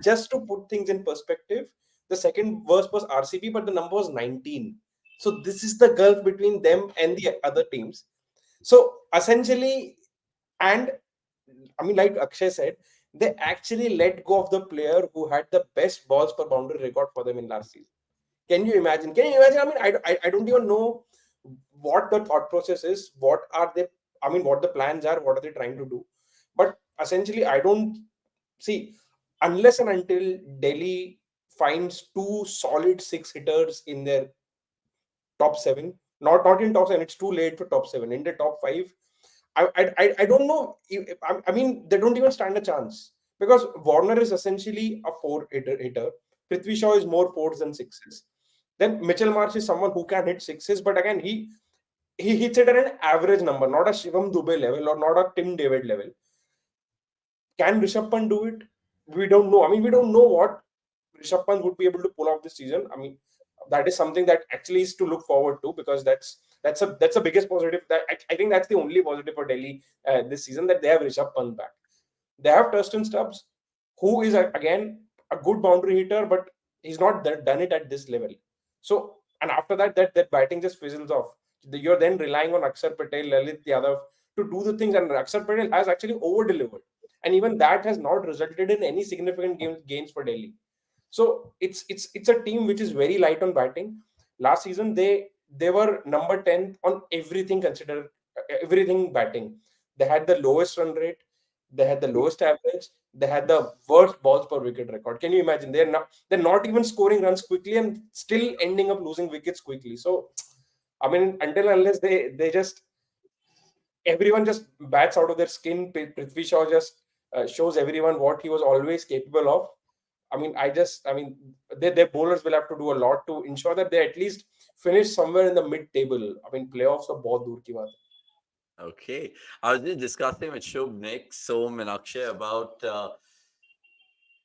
just to put things in perspective, the second worst was RCB, but the number was 19. So this is the gulf between them and the other teams. So essentially, and I mean, like Akshay said, they actually let go of the player who had the best balls per boundary record for them in last season. Can you imagine? I mean, I don't even know what the thought process is. What are they? I mean, what the plans are? What are they trying to do? But essentially, I don't see, unless and until Delhi finds 2 solid 6 hitters in their top 7, not in top 7. It's too late for top 7. In the top 5, I don't know. I mean, they don't even stand a chance because Warner is essentially a 4 hitter. Prithvi Shaw is more 4s than 6s. Then Mitchell Marsh is someone who can hit 6s, but again, he hits it at an average number, not a Shivam Dubey level or not a Tim David level. Can Rishabh Pant do it? We don't know. I mean, we don't know what Rishabh Pant would be able to pull off this season. I mean, that is something that actually is to look forward to because that's the biggest positive. That I think that's the only positive for Delhi this season, that they have Rishabh Pant back. They have Thurston Stubbs, who is again a good boundary hitter, but he's not done it at this level. So, and after that batting just fizzles off. You're then relying on Akshar Patel, Lalit Yadav to do the things, and Akshar Patel has actually over-delivered. And even that has not resulted in any significant gains for Delhi. So it's a team which is very light on batting. Last season they were number 10 on everything considered, everything batting. They had the lowest run rate, they had the lowest average, they had the worst balls per wicket record. Can you imagine? They're not even scoring runs quickly and still ending up losing wickets quickly. So I mean, until unless they just everyone just bats out of their skin, Prithvi Shaw just shows everyone what he was always capable of. I mean, their bowlers will have to do a lot to ensure that they at least finish somewhere in the mid-table. I mean, playoffs are bahut dur ki baat hai. Okay. I was just discussing with Shubh, Nick, Som, and Akshay about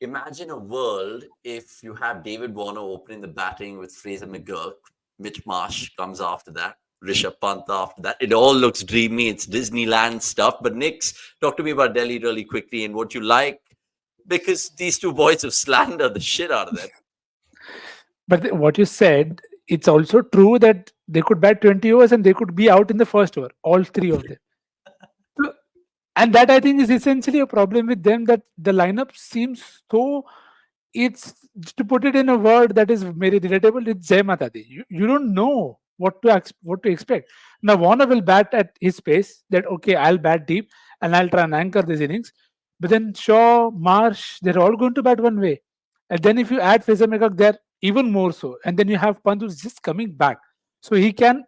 imagine a world if you have David Warner opening the batting with Fraser McGurk, Mitch Marsh comes after that, Rishabh Pant after that. It all looks dreamy. It's Disneyland stuff. But Nick's, talk to me about Delhi really quickly and what you like, because these two boys have slandered the shit out of them. But what you said, it's also true that they could bat 20 overs and they could be out in the first over, all 3 of them. And that I think is essentially a problem with them, that the lineup seems so, it's, to put it in a word that is very relatable, it's Jai Mata Di. You don't know what to expect. Now Warner will bat at his pace, that okay, I'll bat deep and I'll try and anchor these innings. But then Shaw, Marsh, they're all going to bat one way. And then if you add Fraser McGurk there, even more so. And then you have Pant who's just coming back. So he can,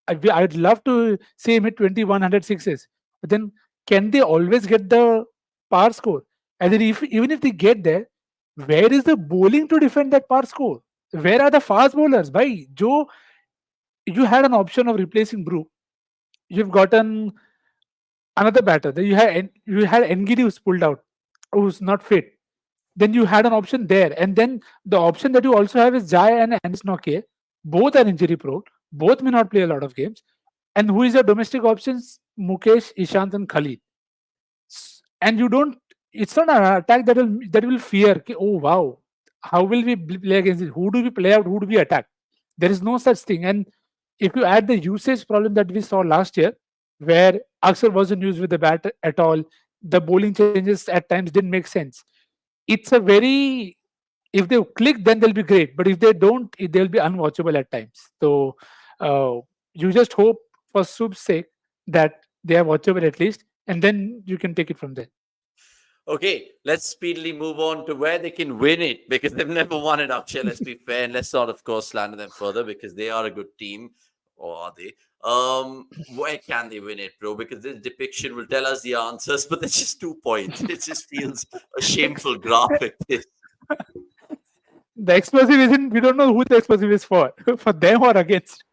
I'd love to see him hit 2100 sixes. But then can they always get the par score? And then even if they get there, where is the bowling to defend that par score? Where are the fast bowlers? By Joe, you had an option of replacing Brew. You've gotten another batter. Then you had Ngidi who's pulled out, who's not fit. Then you had an option there, and then the option that you also have is Jai and Anis Noke. Both are injury prone. Both may not play a lot of games. And who is your domestic options? Mukesh, Ishant, and Khalid. And you don't. It's not an attack that will fear. Oh wow, how will we play against it? Who do we play out? Who do we attack? There is no such thing. And if you add the usage problem that we saw last year, where Axel wasn't used with the bat at all, the bowling changes at times didn't make sense. It's a very, if they click, then they'll be great. But if they don't, they'll be unwatchable at times. So uh, you just hope for Sub's sake that they are watchable at least, and then you can take it from there. Okay, let's speedily move on to where they can win it because they've never won it, Akshay. Let's be fair and let's not, of course, slander them further because they are a good team. Or are they? Where can they win it, bro? Because this depiction will tell us the answers, but there's just 2 points. It just feels a shameful graphic. The explosive isn't, we don't know who the explosive is for, for them or against.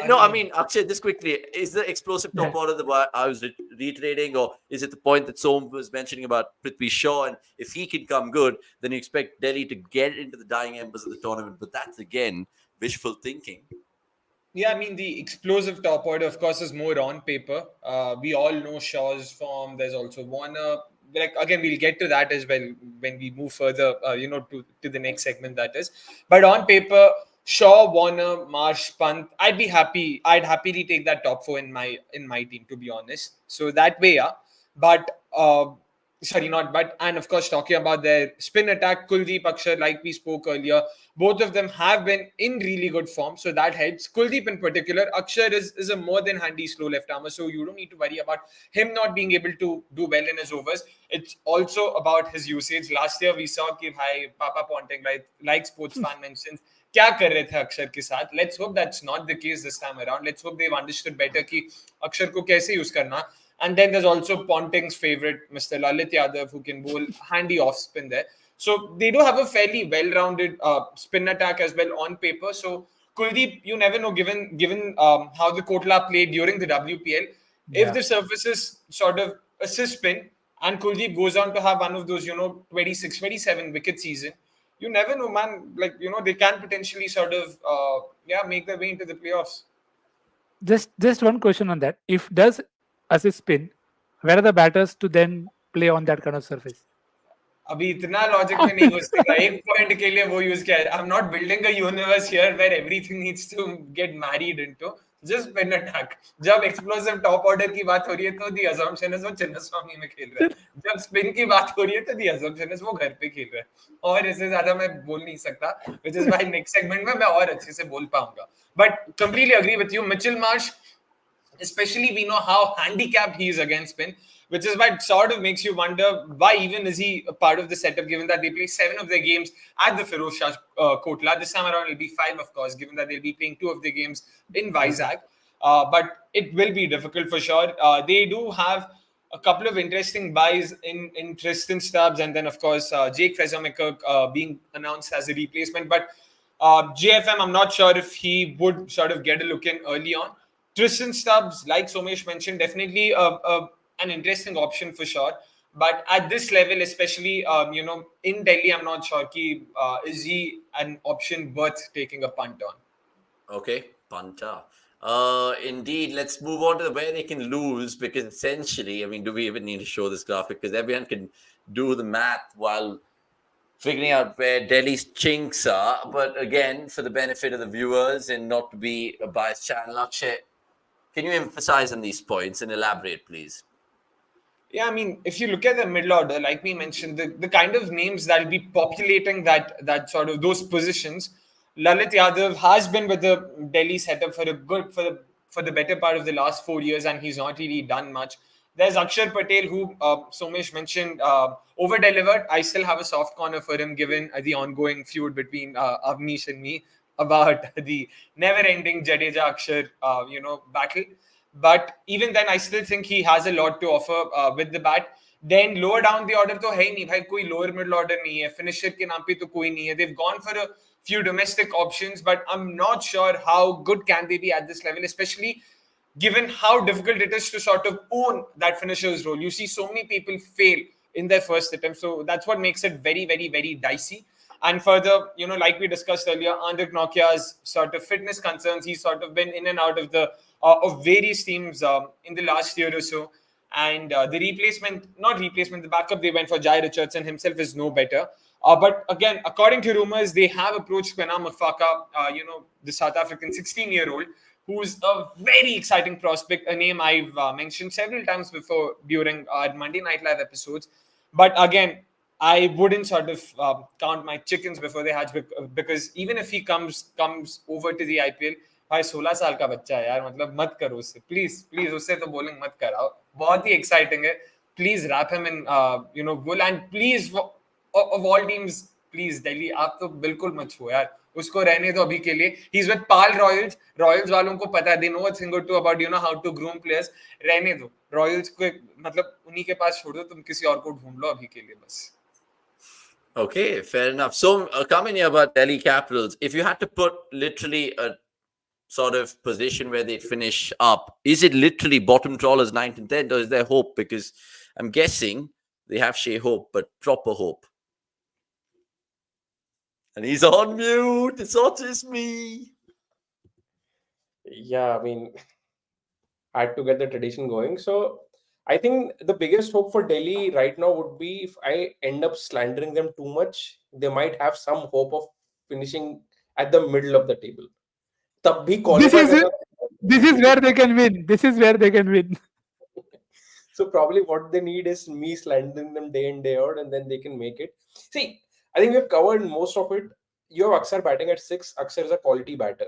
No, I mean, Akshay, just quickly, is the explosive top order the I was reiterating, or is it the point that Som was mentioning about Prithvi Shaw? And if he can come good, then you expect Delhi to get into the dying embers of the tournament. But that's, again, wishful thinking. Yeah, I mean, the explosive top order, of course, is more on paper. We all know Shaw's form. There's also Warner. Like, again, we'll get to that as well when we move further, to the next segment, that is. But on paper, Shaw, Warner, Marsh, Pant, I'd happily take that top four in my team, to be honest. So that way, yeah. But sorry, not but, and of course, talking about their spin attack, Kuldeep, Akshar, like we spoke earlier, both of them have been in really good form, so that helps. Kuldeep in particular, Akshar is a more than handy slow left armer, so you don't need to worry about him not being able to do well in his overs. It's also about his usage. Last year we saw कि भाई Papa Ponting, like sports fan mentions, क्या कर रहे थे अक्षर के साथ. Let's hope that's not the case this time around. Let's hope they've understood better कि अक्षर को कैसे use करना. And then there's also Ponting's favorite, Mr. Lalit Yadav, who can bowl handy off spin there. So they do have a fairly well-rounded spin attack as well on paper. So Kuldeep, you never know, given how the Kotla played during the WPL, if the surfaces sort of assist spin and Kuldeep goes on to have one of those, 26, 27 wicket season, you never know, man. Like, they can potentially sort of, make their way into the playoffs. Just one question on that. If does assist spin, where are the batters to then play on that kind of surface? अभी इतना logic में नहीं घुस सकता. एक point के लिए वो यूज किया है. I am not building a universe here where everything needs to get married into just spin attack. जब एक्सप्लोसिव टॉप ऑर्डर की बात हो रही है तो दी असम्पशन इज वो चिन्नस्वामी में खेल रहा है. जब स्पिन की बात हो रही है तो दी असम्पशन इज वो घर पे खेल रहा है. और इससे ज्यादा मैं बोल नहीं सकता, which is why next segment में मैं और अच्छे से बोल पाऊंगा. But completely agree with you. Mitchell Marsh, especially we know how handicapped he is against spin, which is why it sort of makes you wonder why even is he a part of the setup, given that they play 7 of their games at the Firoz Shah Kotla. This time around it'll be 5, of course, given that they'll be playing 2 of their games in Vizag. But it will be difficult for sure. They do have a couple of interesting buys in Tristan Stubbs, and then of course Jake Fezamaker being announced as a replacement. But JFM, I'm not sure if he would sort of get a look in early on. Tristan Stubbs, like Somesh mentioned, definitely an interesting option for sure. But at this level, especially, in Delhi, I'm not sure is he an option worth taking a punt on. Okay, punter. Indeed, let's move on to where they can lose, because essentially, I mean, do we even need to show this graphic? Because everyone can do the math while figuring out where Delhi's chinks are. But again, for the benefit of the viewers and not to be a biased channel, Akshay, can you emphasize on these points and elaborate, please? Yeah, I mean, if you look at the middle order, like we mentioned, the kind of names that will be populating that sort of those positions, Lalit Yadav has been with the Delhi setup for the better part of the last 4 years, and he's not really done much. There's Akshar Patel, who Somesh mentioned, over-delivered. I still have a soft corner for him, given the ongoing feud between Avnish and me about the never-ending Jadeja Akshar, battle. But even then, I still think he has a lot to offer with the bat. Then lower down the order, तो है ही नहीं भाई, कोई lower middle order नहीं है. Finisher के नाम पे तो कोई नहीं है. They've gone for a few domestic options, but I'm not sure how good can they be at this level, especially given how difficult it is to sort of own that finisher's role. You see so many people fail in their first attempt, so that's what makes it very, very, very dicey. And further, like we discussed earlier, Andrik Nokia's sort of fitness concerns, he's sort of been in and out of the of various teams in the last year or so. And the backup they went for, Jai Richardson himself, is no better. But again, according to rumors, they have approached Kwena Mafaka, the South African 16-year-old, who's a very exciting prospect, a name I've mentioned several times before during our Monday Night Live episodes. But again, I wouldn't sort of count my chickens before they hatch, because even if he comes over to the IPL, भाई 16 साल का बच्चा है यार, मतलब मत करो उससे, प्लीज उससे तो बॉलिंग मत कराओ. बहुत ही एक्साइटिंग है. Please wrap him in wool, and please of all teams, please Delhi, आप तो बिल्कुल मत छो यार, उसको रहने दो अभी के लिए. He is with Paarl Royals वालों को पता है, they know a thing or two about how to groom players. रहने दो रॉयल्स को, मतलब उन्हीं के पास छोड़ दो, तुम किसी और को ढूंढ लो अभी के लिए बस. Okay, fair enough. So, coming here about Delhi Capitals, if you had to put literally a sort of position where they'd finish up, is it literally bottom trawlers 9th and 10th, or is there hope? Because I'm guessing they have Shea Hope, but proper hope. And he's on mute. It's not just me. Yeah, I mean, I had to get the tradition going. So I think the biggest hope for Delhi right now would be, if I end up slandering them too much, they might have some hope of finishing at the middle of the table. तब भी This qualify is करना. this is where they can win. This is where they can win. So probably what they need is me slandering them day in day out, and then they can make it. See, I think we've covered most of it. You have Aksar batting at 6. Aksar is a quality batter,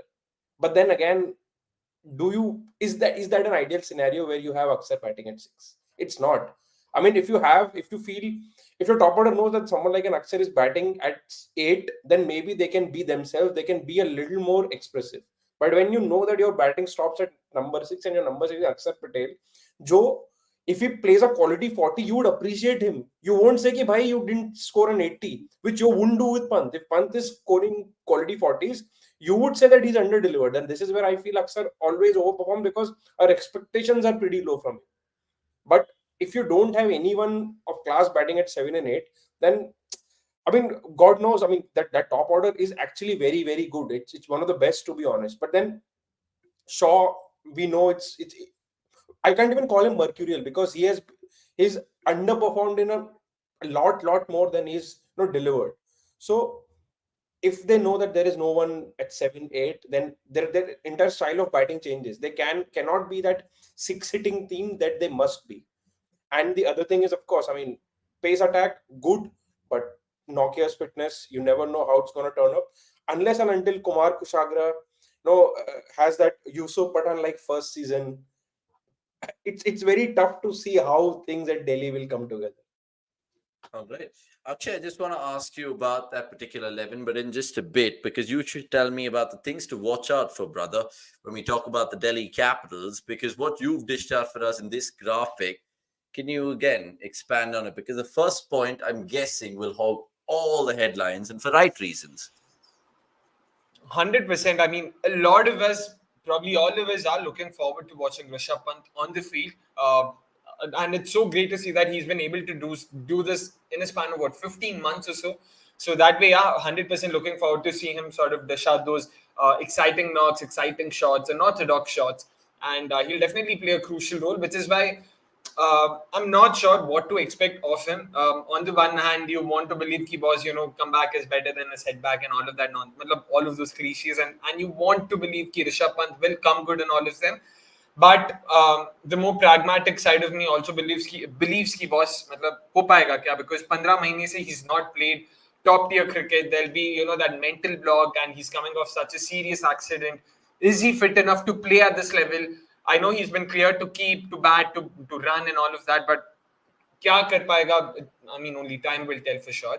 but then again, is that an ideal scenario where you have Aksar batting at 6? It's not. I mean, if your top order knows that someone like an Aksar is batting at 8, then maybe they can be themselves. They can be a little more expressive. But when you know that your batting stops at number 6 and your number 6 is Aksar Patel, Joe, if he plays a quality 40, you would appreciate him. You won't say, "Ki, bhai, you didn't score an 80," which you wouldn't do with Pant. If Pant is scoring quality 40s, you would say that he's under-delivered. And this is where I feel Aksar always overperform, because our expectations are pretty low from him. But if you don't have anyone of class batting at 7 and 8, then, I mean, God knows, I mean, that top order is actually very, very good. It's one of the best, to be honest. But then Shaw, we know it's I can't even call him mercurial, because he's underperformed in a lot more than he's delivered. So if they know that there is no one at 7, 8, then their entire style of batting changes. They cannot be that 6 hitting team that they must be. And the other thing is, of course, I mean, pace attack, good, but Nokia's fitness, you never know how it's going to turn up. Unless and until Kumar Kushagra has that Yusuf Pathan like first season, it's very tough to see how things at Delhi will come together. Oh, great. Akshay, I just want to ask you about that particular 11, but in just a bit, because you should tell me about the things to watch out for, brother, when we talk about the Delhi Capitals, because what you've dished out for us in this graphic, can you again expand on it? Because the first point, I'm guessing, will hold all the headlines, and for right reasons. 100%. I mean, a lot of us, probably all of us, are looking forward to watching Rishabh Pant on the field. And it's so great to see that he's been able to do this in a span of 15 months or so. So that way, yeah, 100% looking forward to see him sort of dish out those exciting knocks, exciting shots, unorthodox shots. And he'll definitely play a crucial role, which is why I'm not sure what to expect of him. On the one hand, you want to believe he was, comeback is better than a setback and all of that, all of those cliches, and you want to believe that Rishabh Pant will come good in all of them. But the more pragmatic side of me also believes he was, ho payega kya? Because 15 mahine se he's not played top tier cricket. There'll be, that mental block, and he's coming off such a serious accident. Is he fit enough to play at this level? I know he's been cleared to keep, to bat, to run and all of that, but kya kar payega? I mean, only time will tell for sure.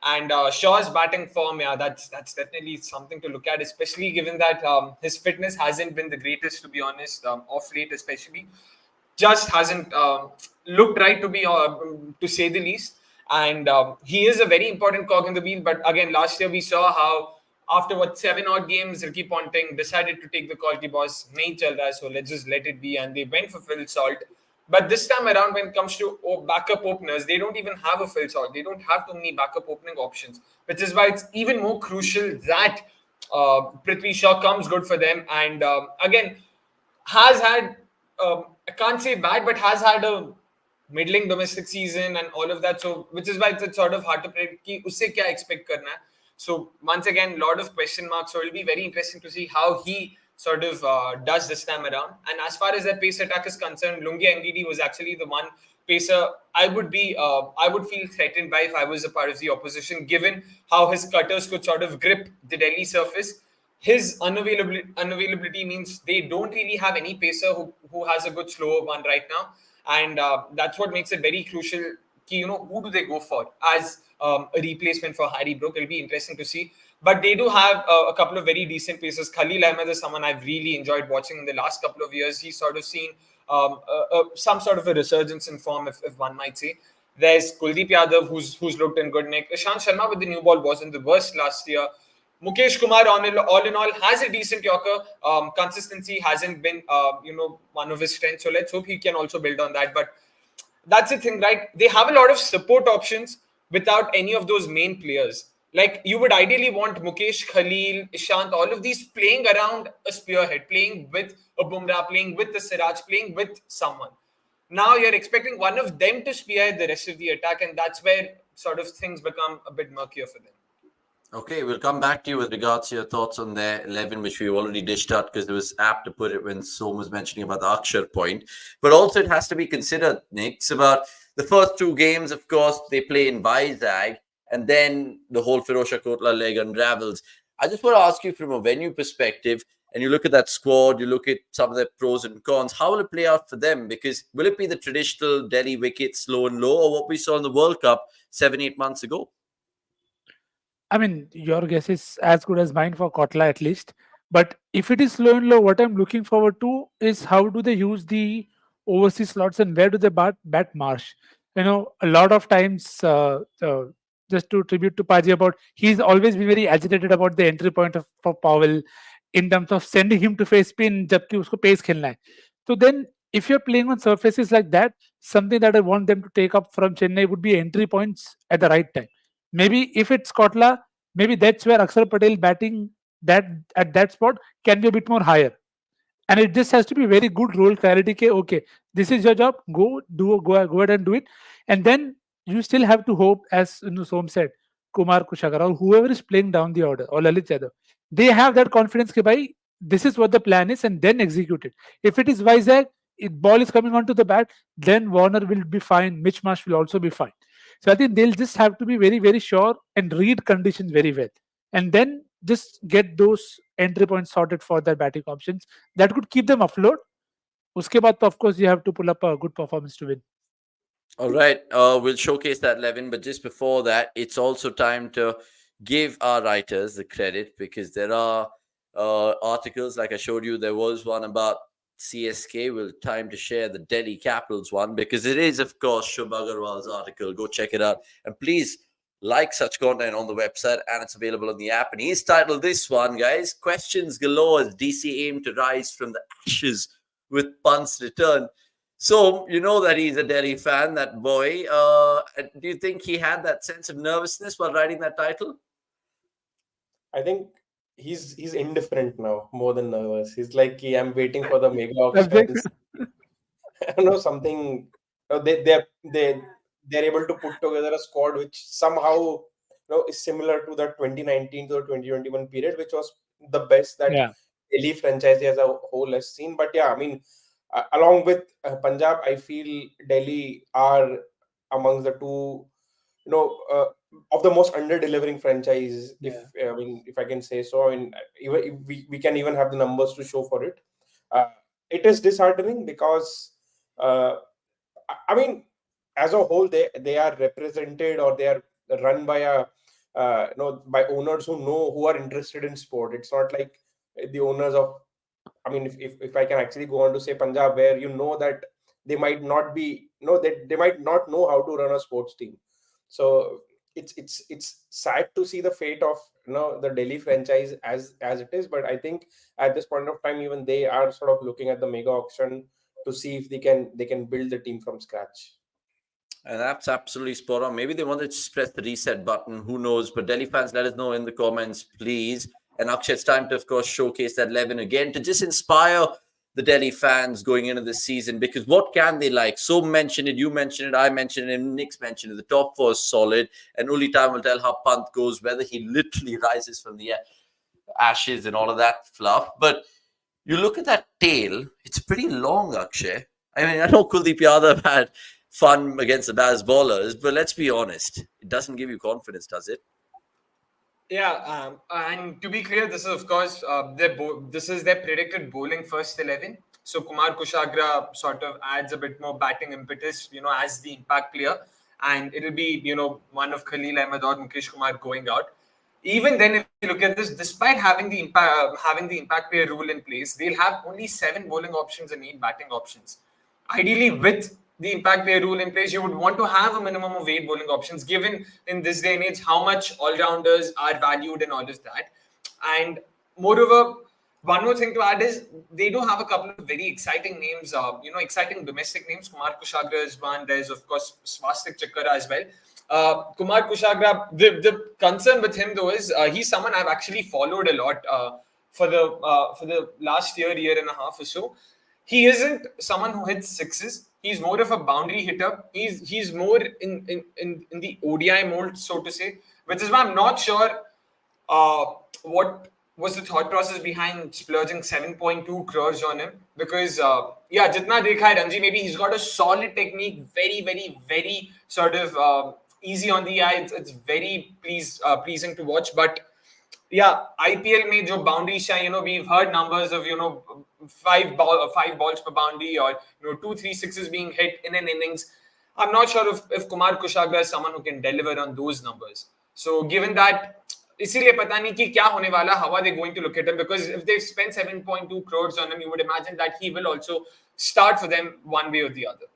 And Shaw's batting form, yeah, that's definitely something to look at, especially given that his fitness hasn't been the greatest, to be honest, off late especially. Just hasn't looked right, to say the least. And he is a very important cog in the wheel. But again, last year we saw how after what 7 odd games, Ricky Ponting decided to take the call. Ki boss nahi chal raha hai, so let's just let it be, and they went for Phil Salt. But this time around, when it comes to backup openers, they don't even have a Phil Salt. They don't have too many backup opening options, which is why it's even more crucial that Prithvi Shaw comes good for them. And again, has had, I can't say bad, but has had a middling domestic season and all of that. So, which is why it's sort of hard to predict कि उससे क्या expect करना है. So, once again, lot of question marks. So, it'll be very interesting to see how he sort of does this time around. And as far as that pace attack is concerned, Lungi NGD was actually the one pacer I would feel threatened by if I was a part of the opposition, given how his cutters could sort of grip the Delhi surface. His unavailability means they don't really have any pacer who has a good slower one right now, and that's what makes it very crucial. Who do they go for as a replacement for Harry Brook? It'll be interesting to see. But they do have a couple of very decent pacers. Khalil Ahmed is someone I've really enjoyed watching in the last couple of years. He's sort of seen some sort of a resurgence in form, if one might say. There's Kuldeep Yadav, who's looked in good nick. Ishant Sharma with the new ball wasn't the worst last year. Mukesh Kumar, all in all, has a decent Yorker. Consistency hasn't been, one of his strengths. So let's hope he can also build on that. But that's the thing, right? They have a lot of support options without any of those main players. Like, you would ideally want Mukesh, Khalil, Ishant, all of these playing around a spearhead, playing with a Bumrah, playing with the Siraj, playing with someone. Now you're expecting one of them to spearhead the rest of the attack, and that's where sort of things become a bit murkier for them. Okay, we'll come back to you with regards to your thoughts on their 11, which we already dished out because it was apt to put it when Som was mentioning about the Akshar point. But also, it has to be considered, Nick. It's about the first 2 games, of course, they play in Vizag, and then the whole Firozshah Kotla leg unravels. I just want to ask you from a venue perspective, and you look at that squad, you look at some of their pros and cons, how will it play out for them? Because will it be the traditional Delhi wicket, slow and low, or what we saw in the World Cup 7-8 months ago? I mean, your guess is as good as mine for Kotla at least. But if it is slow and low, what I'm looking forward to is how do they use the overseas slots and where do they bat Marsh? A lot of times, just to tribute to Paji about, he's always been very agitated about the entry point for Powell in terms of sending him to face spin, jabki usko pace khelna hai. So then, if you're playing on surfaces like that, something that I want them to take up from Chennai would be entry points at the right time. Maybe if it's Kotla, maybe that's where Akshar Patel batting that at that spot can be a bit more higher. And it just has to be very good role clarity. Okay, this is your job. Go ahead and do it. And then you still have to hope, as Som said, Kumar Kushagar or whoever is playing down the order or Lalit Yadav, they have that confidence. Ke bhai, this is what the plan is, and then execute it. If it is Vizag, ball is coming onto the bat, then Warner will be fine. Mitch Marsh will also be fine. So I think they'll just have to be very, very sure and read conditions very well. And then just get those entry points sorted for their batting options. That could keep them afloat. Uske baad, of course, you have to pull up a good performance to win. All right, we'll showcase that 11, but just before that, it's also time to give our writers the credit because there are articles, like I showed you, there was one about CSK. We'll time to share the Delhi Capitals one because it is, of course, Shubh Agarwal's article. Go check it out. And please like such content on the website, and it's available on the app. And he's titled this one, guys, Questions Galore as DC aim to rise from the ashes with Pant's return. So, you know that he's a Delhi fan, that boy. Do you think he had that sense of nervousness while writing that title? I think he's indifferent now, more than nervous. He's like, I'm waiting for the mega auctions. I don't know, something. They're able to put together a squad which somehow is similar to the 2019 to the 2021 period, which was the best that Delhi franchise as a whole has seen. But yeah, I mean, along with Punjab, I feel Delhi are amongst the two, of the most under-delivering franchise. If I can say so. I mean, even we can even have the numbers to show for it. It is disheartening because, I mean, as a whole, they are represented or they are run by a by owners who are interested in sport. It's not like the owners of, I mean, if I can actually go on to say Punjab, where that they might not be, that they might not know how to run a sports team. So it's sad to see the fate of the Delhi franchise as it is. But I think at this point of time, even they are sort of looking at the mega auction to see if they can build the team from scratch. And that's absolutely spot on. Maybe they wanted to press the reset button. Who knows? But Delhi fans, let us know in the comments, please. And Akshay, it's time to, of course, showcase that 11 again to just inspire the Delhi fans going into this season. Because what can they like? So mentioned it, you mentioned it, I mentioned it, and Nick's mentioned it. The top four is solid. And only time will tell how Pant goes, whether he literally rises from the ashes and all of that fluff. But you look at that tail, it's pretty long, Akshay. I mean, I know Kuldeep Yadav had fun against the Baz bowlers, but let's be honest, it doesn't give you confidence, does it? Yeah, and to be clear, this is of course this is their predicted bowling first 11. So Kumar Kushagra sort of adds a bit more batting impetus, as the impact player, and it'll be one of Khalil Ahmed or Mukesh Kumar going out. Even then, if you look at this, despite having the impact player rule in place, they'll have only 7 bowling options and 8 batting options. Ideally, with the impact player rule in place, you would want to have a minimum of 8 bowling options, given in this day and age how much all-rounders are valued and all of that. And moreover, one more thing to add is they do have a couple of very exciting names, exciting domestic names. Kumar Kushagra is one. There's, of course, Swastik Chakara as well. Kumar Kushagra, the concern with him though is he's someone I've actually followed a lot for the last year and a half or so. He isn't someone who hits sixes. He's more of a boundary hitter. He's more in the ODI mold, so to say, which is why I'm not sure what was the thought process behind splurging 7.2 crores on him. Because jitna dekha hai Ranji, maybe he's got a solid technique, very, very, very sort of easy on the eye. It's very pleasing to watch. But yeah, IPL mein jo boundaries hai, we've heard numbers of 5 balls per boundary, or 2-3 sixes being hit in an innings. I'm not sure if Kumar Kushagra is someone who can deliver on those numbers. So given that, इसीलिए पता नहीं कि क्या होने वाला, how are they going to look at him? Because if they've spent 7.2 crores on him, you would imagine that he will also start for them one way or the other.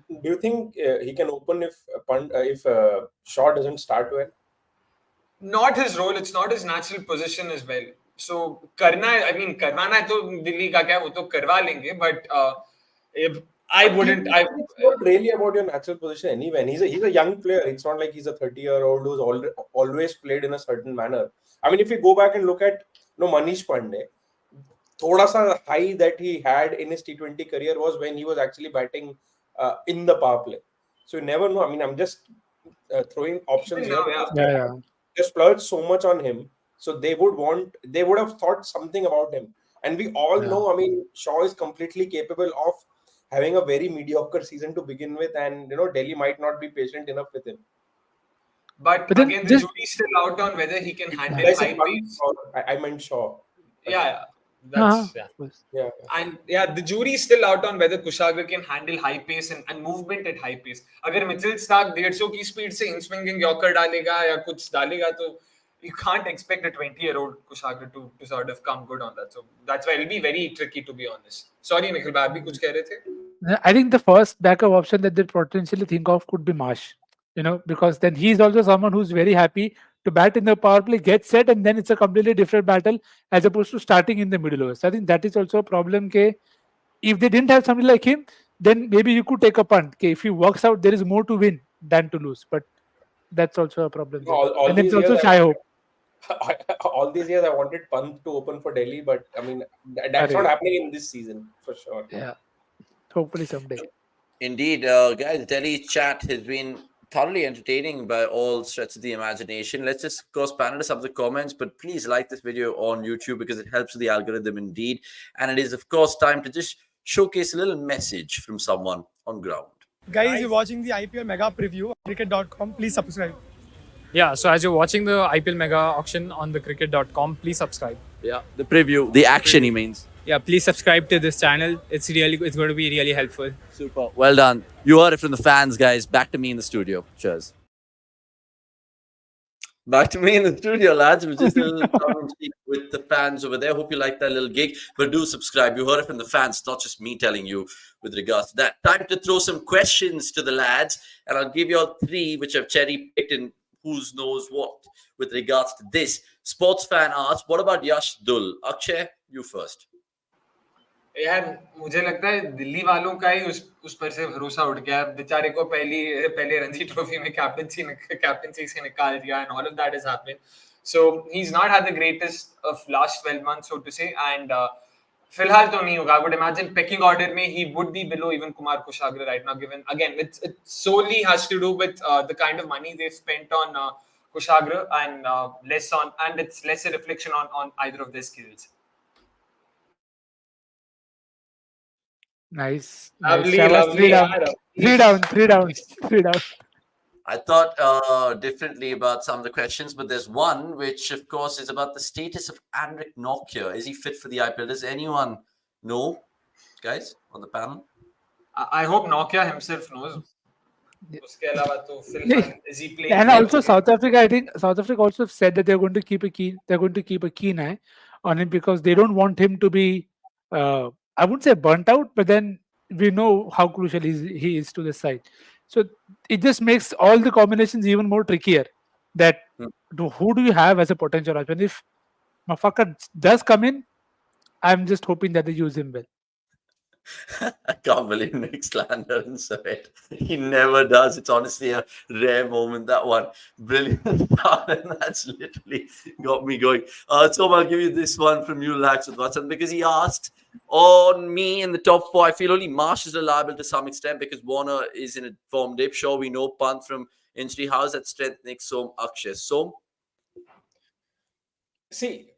Do you think he can open if Shaw doesn't start well? Not his role. It's not his natural position as well. So करवाना तो दिल्ली का क्या, वो तो करवा लेंगे. But I wouldn't. It's not really about your natural position anyway. And he's a young player. It's not like he's a 30-year-old who's always played in a certain manner. I mean, if you go back and look at Manish Pandey, thoda sa high that he had in his T20 career was when he was actually batting in the power play. So you never know. I mean, I'm just throwing options here. Yeah. They splurged so much on him, so they would have thought something about him. And we all know, I mean, Shaw is completely capable of having a very mediocre season to begin with, and Delhi might not be patient enough with him. But again, the jury's still out on whether he can handle high pace. I meant Shaw. Yeah. And the jury is still out on whether Kushagra can handle high pace and movement at high pace. Agar Mitchell Stark 150 की speed से in swinging yorker डालेगा या कुछ डालेगा, तो you can't expect a 20-year-old Kushagra to sort of come good on that. So that's why it'll be very tricky, to be honest. Sorry, Nikhil, आप भी कुछ कह रहे थे? I think the first backup option that they potentially think of could be Marsh. Because then he's also someone who's very happy to bat in the power play, get set, and then it's a completely different battle as opposed to starting in the middle overs. I think that is also a problem. If they didn't have somebody like him, then maybe you could take a punt. If he works out, there is more to win than to lose. But that's also a problem. And it's also Chai Hope. All these years I wanted Pant to open for Delhi, but I mean that's not happening in this season for sure. Yeah, hopefully someday. Indeed, guys, Delhi chat has been thoroughly entertaining by all stretches of the imagination. Let's just, of course, panel some of the comments, but please like this video on YouTube because it helps with the algorithm indeed. And it is, of course, time to just showcase a little message from someone on ground. Guys, you're watching the IPL MEGA PREView cricket.com. Please subscribe. Yeah, so as you're watching the IPL Mega Auction on the cricket.com, please subscribe. Yeah, the preview, the action he means. Yeah, please subscribe to this channel. It's going to be really helpful. Super. Well done. You heard it from the fans, guys. Back to me in the studio. Cheers. Back to me in the studio, lads. We'll just a little commentary with the fans over there. Hope you like that little gig. But do subscribe. You heard it from the fans, not just me telling you with regards to that. Time to throw some questions to the lads. And I'll give you all three, which I've cherry picked in who's knows what with regards to this. Sports fan asks, what about Yash Dul? Akshay, you first. यार मुझे लगता है दिल्ली वालों का ही उस पर से भरोसा उठ गया बेचारे को पहले रणजी ट्रॉफी में कैप्टनसी से निकाल दिया and all of that has happened so he's not had the greatest of last 12 months so to say and फिलहाल तो नहीं होगा I would imagine pecking order में he would be below even Kumar Kushagra right now given again it solely has to do with the kind of money they've spent on Kushagra and it's less a reflection on either of their skills. Nice. Lovely, Shahbaz, lovely. Three down. I thought differently about some of the questions, but there's one which, of course, is about the status of Anrik Nokia. Is he fit for the IPL? Does anyone know, guys, on the panel? I hope Nokia himself knows. उसके अलावा तो फिलहाल is he playing? And also South Africa, I think South Africa also said that they're going to keep a keen eye on him because they don't want him to be I wouldn't say burnt out, but then we know how crucial he is to the side. So it just makes all the combinations even more trickier. That who do you have as a potential option? If Mafaka does come in, I'm just hoping that they use him well. I can't believe Nick slander and Sweat. He never does. It's honestly a rare moment, that one. Brilliant start, and that's literally got me going. So I'll give you this one from you, Lax, with Watson, because he asked on me in the top four. I feel only Marsh is reliable to some extent because Warner is in a form dip. Sure, we know Pant from injury. How's that strength, Nick, Som, Akshay? Som? See,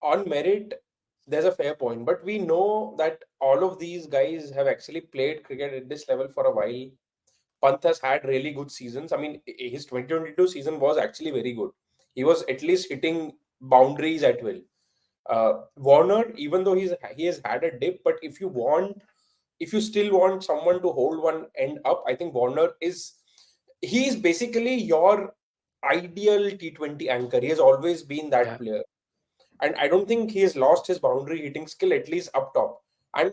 on merit, there's a fair point, but we know that all of these guys have actually played cricket at this level for a while. Pant has had really good seasons. I mean, his 2022 season was actually very good. He was at least hitting boundaries at will. Warner, even though he has had a dip, but if you still want someone to hold one end up, I think Warner is basically your ideal T20 anchor. He has always been that player. And I don't think he has lost his boundary hitting skill, at least up top. And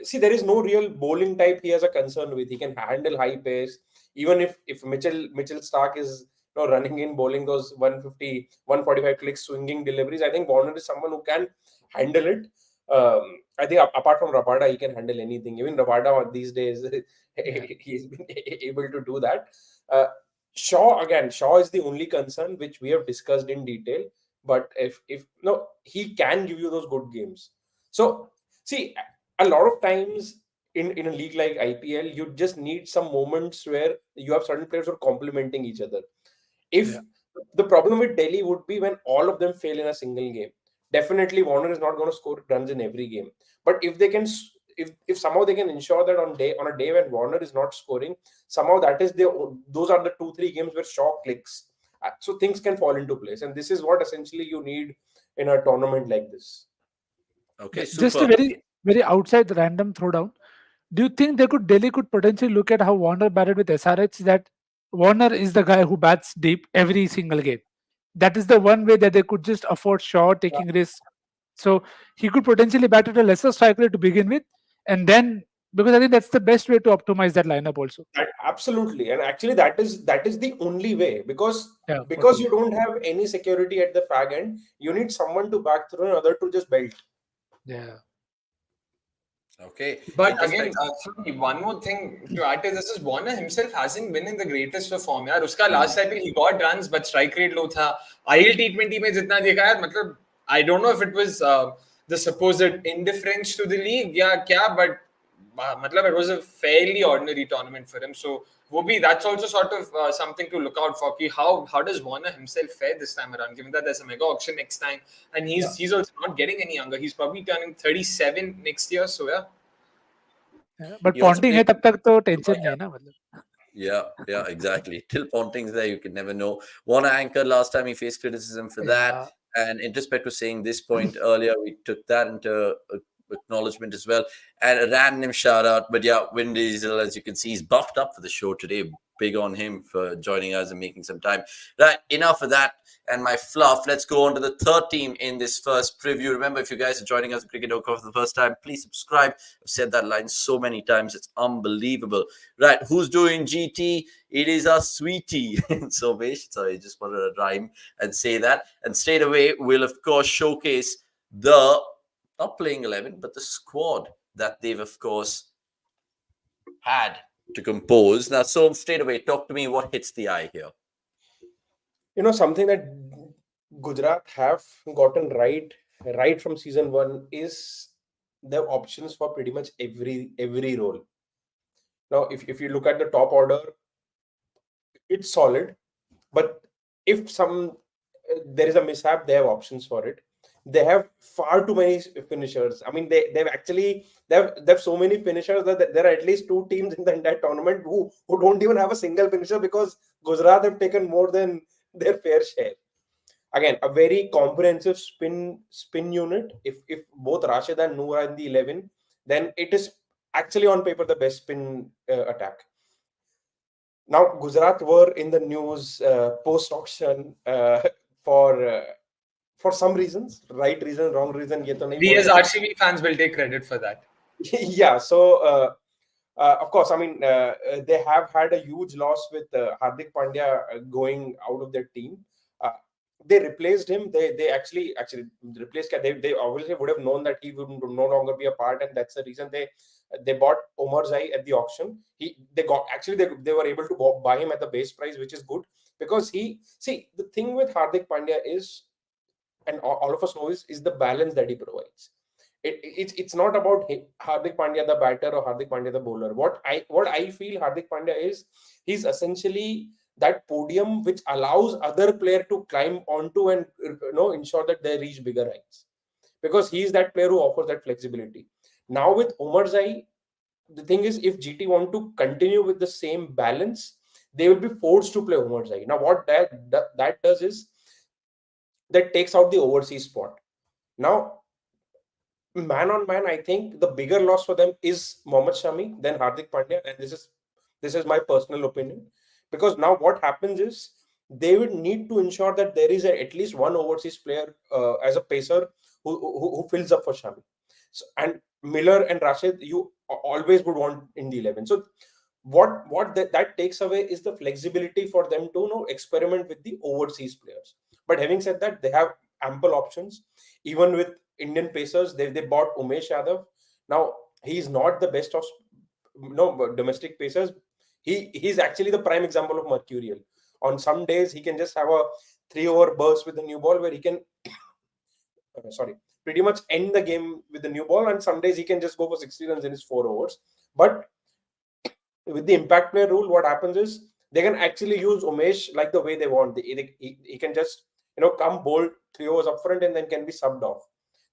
see, there is no real bowling type he has a concern with. He can handle high pace. Even if Mitchell Stark is running in, bowling those 150, 145 clicks, swinging deliveries, I think Warner is someone who can handle it. I think apart from Rabada, he can handle anything. Even Rabada these days, he's been able to do that. Shaw is the only concern which we have discussed in detail. But if no, he can give you those good games. So see, a lot of times in a league like IPL, you just need some moments where you have certain players who are complementing each other. If the problem with Delhi would be when all of them fail in a single game. Definitely, Warner is not going to score runs in every game. But if they can, if somehow they can ensure that on a day when Warner is not scoring, somehow those are the 2-3 games where Shaw clicks. So things can fall into place, and this is what essentially you need in a tournament like this. Okay, super. Just a very, very outside random throwdown. Do you think Delhi could potentially look at how Warner batted with SRH? That Warner is the guy who bats deep every single game. That is the one way that they could just afford Shaw taking risks. So he could potentially bat at a lesser strike rate to begin with, and then because I think that's the best way to optimize that lineup also. Absolutely, and actually that is the only way because you don't have any security at the fag end. You need someone to back through and other to just belt. Yeah. Okay. But again, one more thing to add to this is Warner himself hasn't been in the greatest of form. यार उसका last cycle he got runs but strike rate low था. IL T20 में जितना देखा यार मतलब I don't know if it was the supposed indifference to the league या क्या, but मतलब it was a fairly ordinary tournament for him. So that's also sort of something to look out for. How does Warner himself fare this time around? Given that there's a mega auction next time, and he's also not getting any younger. He's probably turning 37 next year. So but Ponting है तब तक तो tension नहीं है ना मतलब. Yeah, exactly. Till Ponting's there, you can never know. Warner anchored last time, he faced criticism for that. And in respect to saying this point earlier, we took that into acknowledgement as well. And a random shout out, but yeah, Vin Diesel, as you can see, he's buffed up for the show today. big on him for joining us and making some time. Right, enough of that and my fluff. Let's go on to the third team in this first preview. Remember, if you guys are joining us at cricket.com for the first time, please subscribe. I've said that line so many times, it's unbelievable. Right, who's doing GT? It is a sweetie. So I just wanted to rhyme and say that. And straight away, we'll of course showcase the, not playing 11, but the squad that they've of course had to compose. Now, so straight away, talk to me what hits the eye here. Something that Gujarat have gotten right from season 1 is the options for pretty much every role. Now, if you look at the top order, it's solid, but if there is a mishap, they have options for it. They have far too many finishers. I mean, they have so many finishers that there are at least 2 teams in the entire tournament who don't even have a single finisher, because Gujarat have taken more than their fair share. Again, a very comprehensive spin unit. If both Rashid and Noor are in the 11, then it is actually on paper the best spin attack. Now, Gujarat were in the news post-auction for some reasons, right reason, wrong reason. We as RCB fans will take credit for that. Yeah, so of course, I mean, they have had a huge loss with Hardik Pandya going out of their team. They replaced him. They actually replaced. They obviously would have known that he would no longer be a part, and that's the reason they bought Omar Zai at the auction. They were able to buy him at the base price, which is good, because the thing with Hardik Pandya is, and all of us know, is the balance that he provides. It's not about Hardik Pandya the batter or Hardik Pandya the bowler. What I feel Hardik Pandya is, he's essentially that podium which allows other player to climb onto and ensure that they reach bigger heights, because he's that player who offers that flexibility. Now with Omar Zai, the thing is, if GT want to continue with the same balance, they will be forced to play Omar Zai. Now what that does is, that takes out the overseas spot. Now, man on man, I think the bigger loss for them is Mohammad Shami than Hardik Pandya, and this is my personal opinion, because now what happens is, they would need to ensure that there is at least one overseas player as a pacer who fills up for Shami. So, and Miller and Rashid, you always would want in the 11. So what that takes away is the flexibility for them to experiment with the overseas players. But having said that, they have ample options. Even with Indian pacers, they bought Umesh Yadav. Now, he's not the best of domestic pacers. He's actually the prime example of mercurial. On some days, he can just have a 3-over burst with the new ball, where he can pretty much end the game with the new ball, and some days he can just go for 60 runs in his 4 overs. But with the impact player rule, what happens is, they can actually use Umesh like the way they want. He can just come bowl 3 overs up front and then can be subbed off.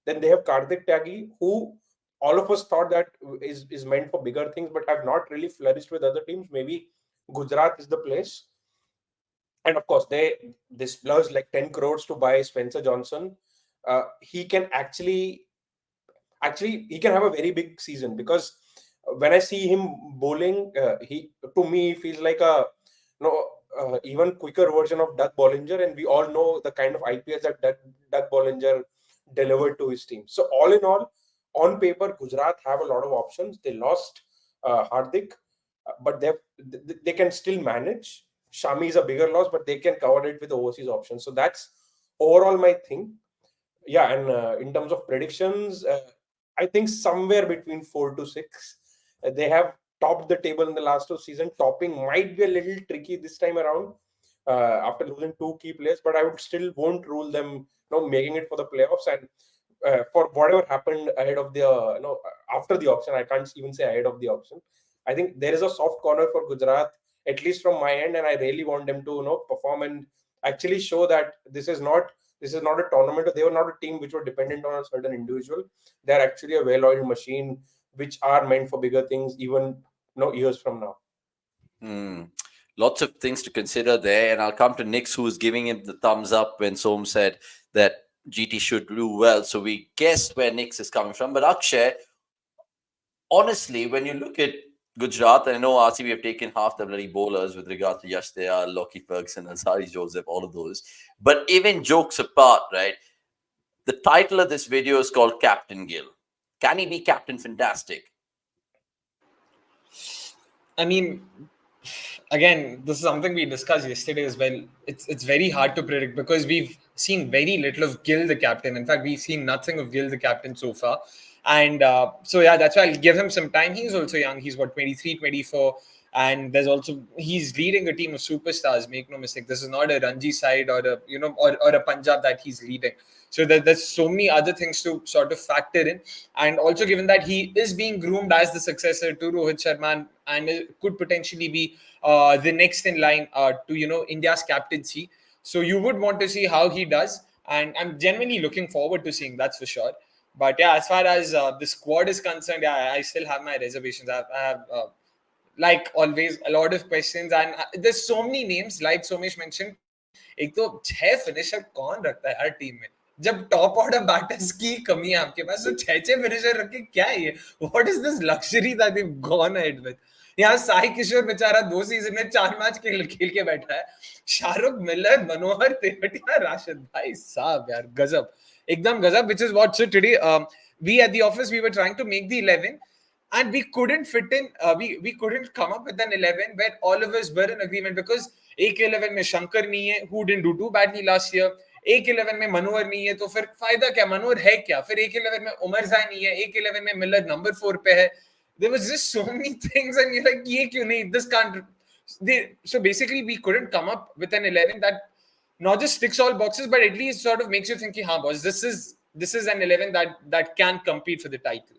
Then they have Karthik Tyagi, who all of us thought that is meant for bigger things, but have not really flourished with other teams. Maybe Gujarat is the place. And of course, they splurged like 10 crores to buy Spencer Johnson. He can actually he can have a very big season, because when I see him bowling, he feels like a even quicker version of Doug Bollinger, and we all know the kind of IPS that Doug Bollinger delivered to his team. So all in all, on paper, Gujarat have a lot of options. They lost Hardik, but they can still manage. Shami is a bigger loss, but they can cover it with overseas options. So that's overall my thing. Yeah, and in terms of predictions, I think somewhere between 4 to 6. They have topped the table in the last 2 seasons. Topping might be a little tricky this time around after losing 2 key players, but I won't rule them making it for the playoffs. And for whatever happened ahead of the after the auction, I can't even say ahead of the auction, I think there is a soft corner for Gujarat, at least from my end, and I really want them to perform and actually show that this is not a tournament. They were not a team which were dependent on a certain individual. They're actually a well-oiled machine which are meant for bigger things, even years from now. Lots of things to consider there, and I'll come to Nix, who's giving him the thumbs up when Som said that GT should do well. So we guess where Nix is coming from. But Akshay, honestly, when you look at Gujarat. I know RCB have taken half the bloody bowlers with regard to Yash Dayal, Lockie Ferguson, Ansari Joseph, all of those. But even jokes apart, right? The title of this video is called Captain Gill. Can he be Captain Fantastic? I mean, again, this is something we discussed yesterday as well. It's very hard to predict because we've seen very little of Gill, the captain. In fact, we've seen nothing of Gill, the captain, so far. And so, yeah, that's why I'll give him some time. He's also young. He's, what, 23, 24. And there's also, he's leading a team of superstars, make no mistake. This is not a Ranji side or a, or a Punjab that he's leading. So there's so many other things to sort of factor in. And also, given that he is being groomed as the successor to Rohit Sharma and could potentially be the next in line to, India's captaincy. So you would want to see how he does. And I'm genuinely looking forward to seeing, that's for sure. But yeah, as far as the squad is concerned, yeah, I still have my reservations. I have like always, a lot of questions, and there's so many names. Like Somesh mentioned, एक तो 6 finisher कौन रखता है हर team में? जब top order batters की कमी है आपके पास, तो 6 फिनिशर रख के क्या है ये? What is this luxury that they've gone ahead with? यहाँ साई किशोर बेचारा 2 सीजन में 4 मैच खेल के बैठा है. शाहरुख, मिलर, मनोहर, तेवतिया, राशिद, भाई साहब यार गजब, एकदम गजब. Which is what, so today we at the office, we were trying to make the 11. And we couldn't fit in, we couldn't come up with an 11 where all of us were in agreement, because एक 11 में शंकर नहीं है, who didn't do too badly last year. एक 11 में मनोहर नहीं है, तो फिर फायदा क्या, मनोहर है क्या? फिर एक 11 में उमर जाय नहीं है, एक 11 में मिलर नंबर 4 पे है. There was just so many things, and you're like, ये क्यों नहीं, this can't. So basically we couldn't come up with an 11 that not just ticks all boxes, but at least sort of makes you think, हाँ boss, this is an 11 that can compete for the title.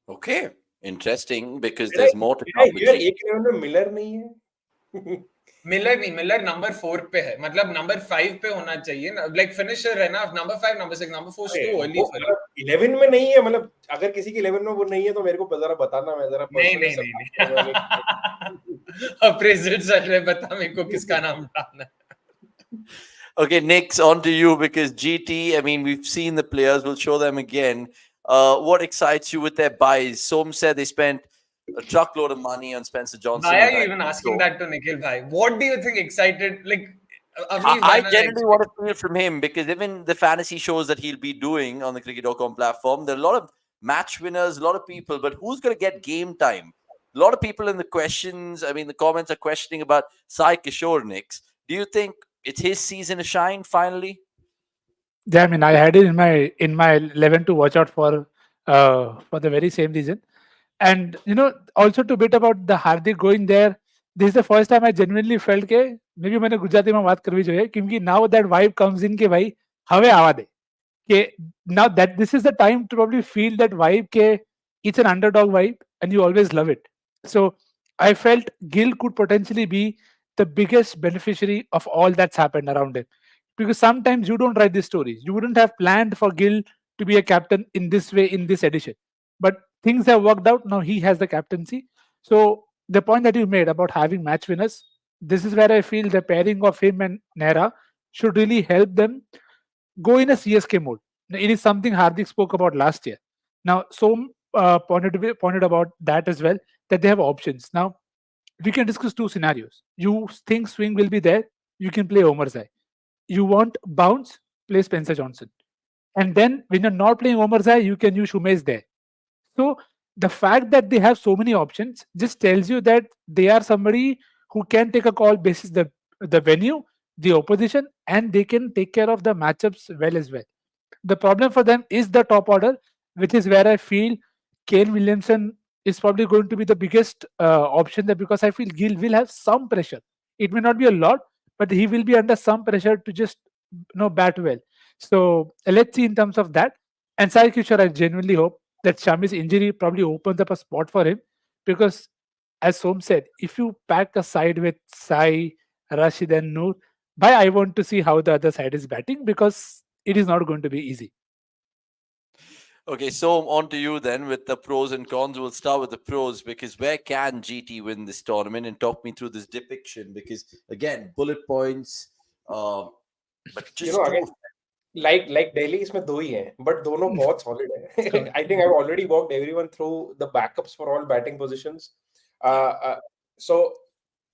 Okay, interesting, because there's more to come. एक 11 में Miller नहीं है. Miller नहीं, Miller number 4 पे है, मतलब number 5 पे होना चाहिए ना, लाइक फिनिशर है ना. Number 5, number 6, number 4 is too early for it. 11 में नहीं है, मतलब अगर किसी की 11 में वो नहीं है तो मेरे को जरा बताना, मैं जरा नहीं. अप्रेजल चल रहे, बता मेरे को किसका नाम डालना है. Okay, Nick, on to you, because GT, I mean, we've seen the players, we'll show them again. What excites you with their buys? Som said they spent a truckload of money on Spencer Johnson. Why are you even asking that to Nikhil bhai? What do you think excited? Like, I generally want to feel from him, because even the fantasy shows that he'll be doing on the cricket.com platform, there are a lot of match winners, a lot of people, but who's going to get game time? A lot of people in the questions, I mean, the comments are questioning about Sai Kishore, Nicks. Do you think it's his season to shine finally? Yeah, I mean, I had it in my 11 to watch out for the very same reason. And also to bit about the Hardik going there, this is the first time I genuinely felt के maybe मैंने गुजराती में बात करवी चाहिए, क्योंकि now that vibe comes in के भाई हवे आवा दे के now that this is the time to probably feel that vibe के it's an underdog vibe and you always love it. So I felt Gill could potentially be the biggest beneficiary of all that's happened around him, because sometimes you don't write these stories. You wouldn't have planned for Gill to be a captain in this way in this edition, but things have worked out. Now he has the captaincy. So the point that you made about having match winners, this is where I feel the pairing of him and Nehra should really help them go in a CSK mode. Now, it is something Hardik spoke about last year. Now, Som pointed about that as well, that they have options. Now, we can discuss two scenarios. You think swing will be there, you can play Omar Zai. You want bounce, play Spencer Johnson. And then when you're not playing Omar Zai, you can use Shumez there. So the fact that they have so many options just tells you that they are somebody who can take a call basis the venue, the opposition, and they can take care of the matchups well as well. The problem for them is the top order, which is where I feel Kane Williamson is probably going to be the biggest option there, because I feel Gill will have some pressure. It may not be a lot, but he will be under some pressure to just bat well. So let's see in terms of that. And Sai Kishore, I genuinely hope that Shami's injury probably opens up a spot for him, because as Som said, if you pack a side with Sai, Rashid and Noor, I want to see how the other side is batting, because it is not going to be easy. Okay, so on to you then with the pros and cons. We'll start with the pros, because where can GT win this tournament? And talk me through this depiction, because again, bullet points, but just again, like Delhi इसमें दो ही हैं, but दोनों बहुत solid है. I think I've already walked everyone through the backups for all batting positions. So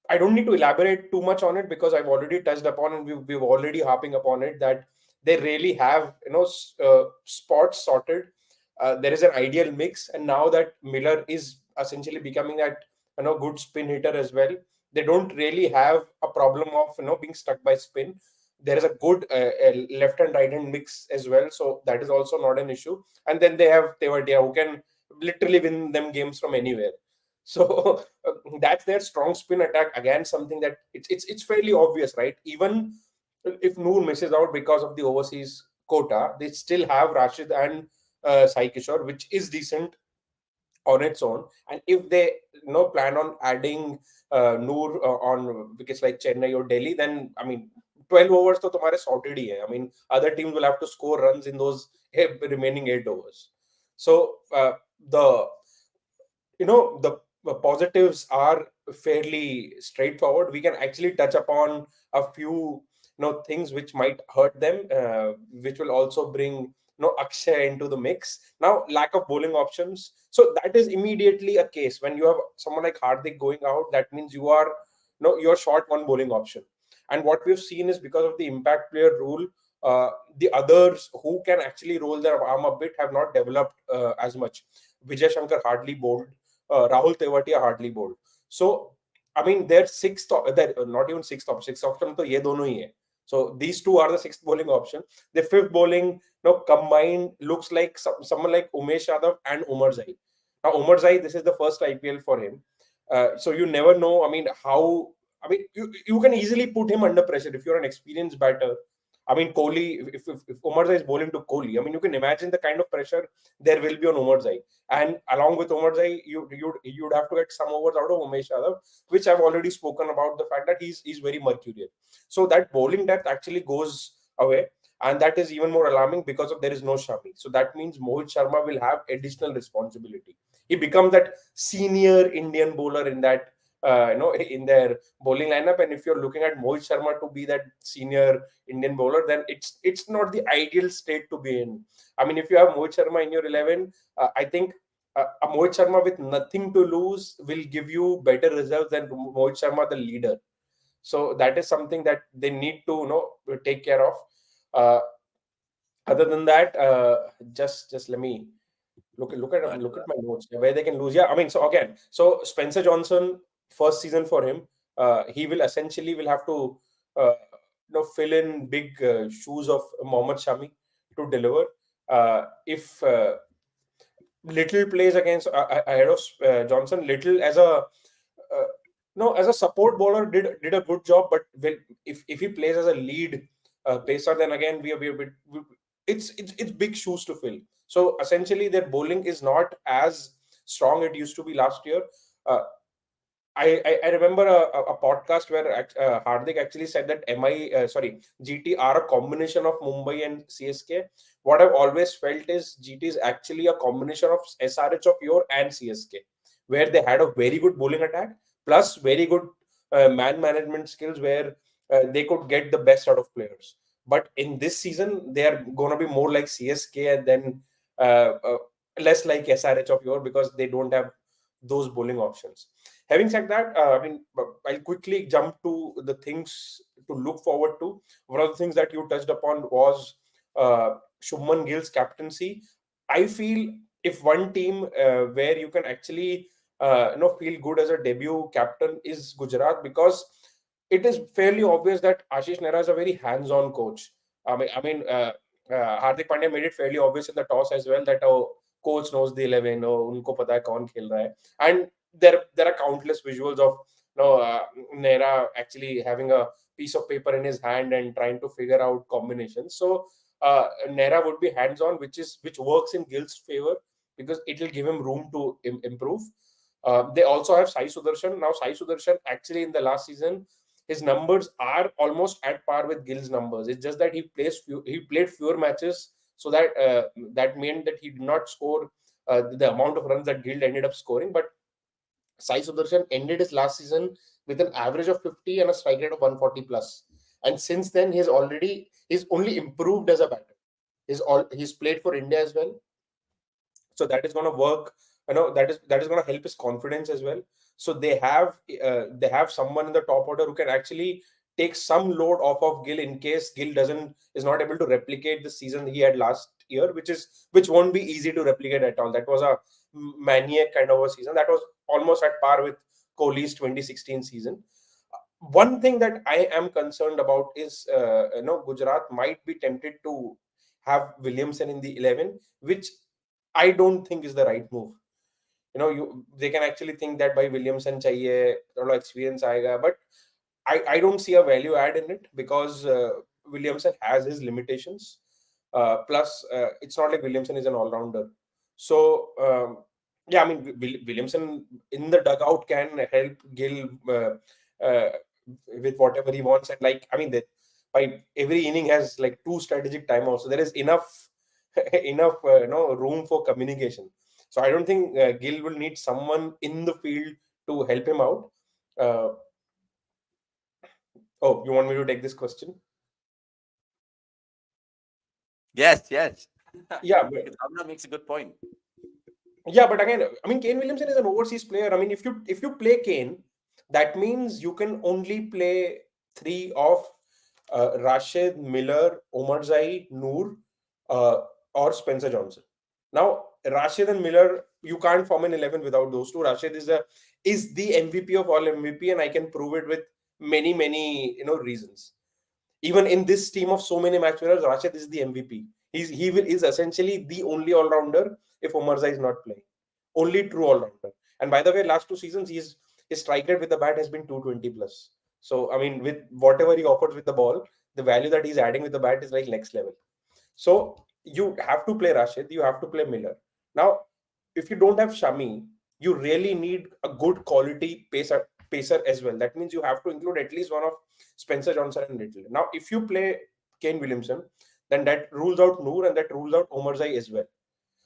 I don't need to elaborate too much on it because I've already touched upon and we've already harping upon it that they really have spots sorted. There is an ideal mix, and now that Miller is essentially becoming that good spin hitter as well, they don't really have a problem of being stuck by spin. There is a good left and right hand mix as well, so that is also not an issue. And then they have Tewadia who can literally win them games from anywhere. So that's their strong spin attack. Again, something that it's fairly obvious, right? Even if Noor misses out because of the overseas quota, they still have Rashid and Sai Kishore, which is decent on its own. And if they plan on adding Noor on wickets like Chennai or Delhi, then I mean 12 overs to tumhare sorted hi hai. I mean other teams will have to score runs in those remaining 8 overs. So the the positives are fairly straightforward. We can actually touch upon a few things which might hurt them, which will also bring Akshay into the mix. Now, lack of bowling options. So that is immediately a case when you have someone like Hardik going out. That means you are you're short one bowling option. And what we've seen is because of the impact player rule, the others who can actually roll their arm a bit have not developed as much. Vijay Shankar hardly bowled. Rahul Tewatia hardly bowled. So, I mean, their not even sixth option, to ye dono hi hai. So these two are the sixth bowling option. The fifth bowling, combined looks like someone like Umesh Yadav and Umar Zai. Now, Umar Zai, this is the first IPL for him. So you never know. I mean, you can easily put him under pressure if you're an experienced batter. I mean, Kohli, if Umar Zai is bowling to Kohli, I mean, you can imagine the kind of pressure there will be on Umar Zai. And along with Umar Zai, you'd have to get some overs out of Umesh Yadav, which I've already spoken about the fact that he's very mercurial. So that bowling depth actually goes away. And that is even more alarming because of there is no Shami. So that means Mohit Sharma will have additional responsibility. He becomes that senior Indian bowler in that in their bowling lineup. And if you're looking at Mohit Sharma to be that senior Indian bowler, then it's not the ideal state to be in. I mean, if you have Mohit Sharma in your 11, I think a Mohit Sharma with nothing to lose will give you better results than Mohit Sharma, the leader. So that is something that they need to take care of. Other than that, just let me look at my notes where they can lose. Yeah, I mean, so Spencer Johnson, first season for him, he will essentially will have to fill in big shoes of Mohammad Shami to deliver. If Little plays against ahead of Johnson, Little as a as a support bowler did a good job, but if he plays as a lead pacer, then again it's big shoes to fill. So essentially, their bowling is not as strong it used to be last year. Uh, I remember a podcast where Hardik actually said that GT are a combination of Mumbai and CSK. What I've always felt is GT is actually a combination of SRH of Yor and CSK, where they had a very good bowling attack plus very good man management skills where they could get the best out of players. But in this season, they are going to be more like CSK and then less like SRH of Yor because they don't have those bowling options. Having said that, I'll quickly jump to the things to look forward to. One of the things that you touched upon was Shubman Gill's captaincy. I feel if one team where you can actually feel good as a debut captain is Gujarat, because it is fairly obvious that Ashish Nehra is a very hands-on coach. Hardik Pandya made it fairly obvious in the toss as well that coach knows the 11, unko pata hai kaun khel raha hai. And there are countless visuals of Nehra actually having a piece of paper in his hand and trying to figure out combinations. So Nehra would be hands-on, which works in Gill's favor because it will give him room to improve. They also have Sai Sudarshan. Now, Sai Sudarshan actually in the last season, his numbers are almost at par with Gill's numbers. It's just that he played fewer matches, so that meant that he did not score the amount of runs that Gill ended up scoring. But Sai Sudarshan ended his last season with an average of 50 and a strike rate of 140 plus. and since then he's only improved as a batter. He's played for India as well, so that is going to work. That is going to help his confidence as well. So they have someone in the top order who can actually take some load off of Gill in case Gill is not able to replicate the season he had last year, which won't be easy to replicate at all. That was a maniac kind of a season. That was almost at par with Kohli's 2016 season. One thing that I am concerned about is Gujarat might be tempted to have Williamson in the 11, which I don't think is the right move. They can actually think that by Williamson chahiye, thora experience aayega, but I don't see a value add in it because Williamson has his limitations. Plus, it's not like Williamson is an all-rounder. So, yeah, I mean, Williamson in the dugout can help Gill uh, with whatever he wants. And by every inning has like 2 strategic timeouts. So there is enough room for communication. So I don't think Gill will need someone in the field to help him out. Oh, you want me to take this question? Yes. Yeah, but, Amna makes a good point. yeah, but again, I mean, Kane Williamson is an overseas player. I mean, if you play Kane, that means you can only play 3 of Rashid, Miller, Omarzai, Noor, or Spencer Johnson. Now, Rashid and Miller, you can't form an 11 without those two. Rashid is the MVP of all MVP, and I can prove it with many reasons. Even in this team of so many match winners, Rashid is the MVP. Is essentially the only all-rounder if Omarzai is not playing. Only true all-rounder. And by the way, last 2 seasons, his strike rate with the bat has been 220 plus. So, I mean, with whatever he offers with the ball, the value that he's adding with the bat is like next level. So, you have to play Rashid, you have to play Miller. Now, if you don't have Shami, you really need a good quality pacer as well. That means you have to include at least one of Spencer Johnson and Little. Now, if you play Kane Williamson, then that rules out Noor and that rules out Omarzai as well.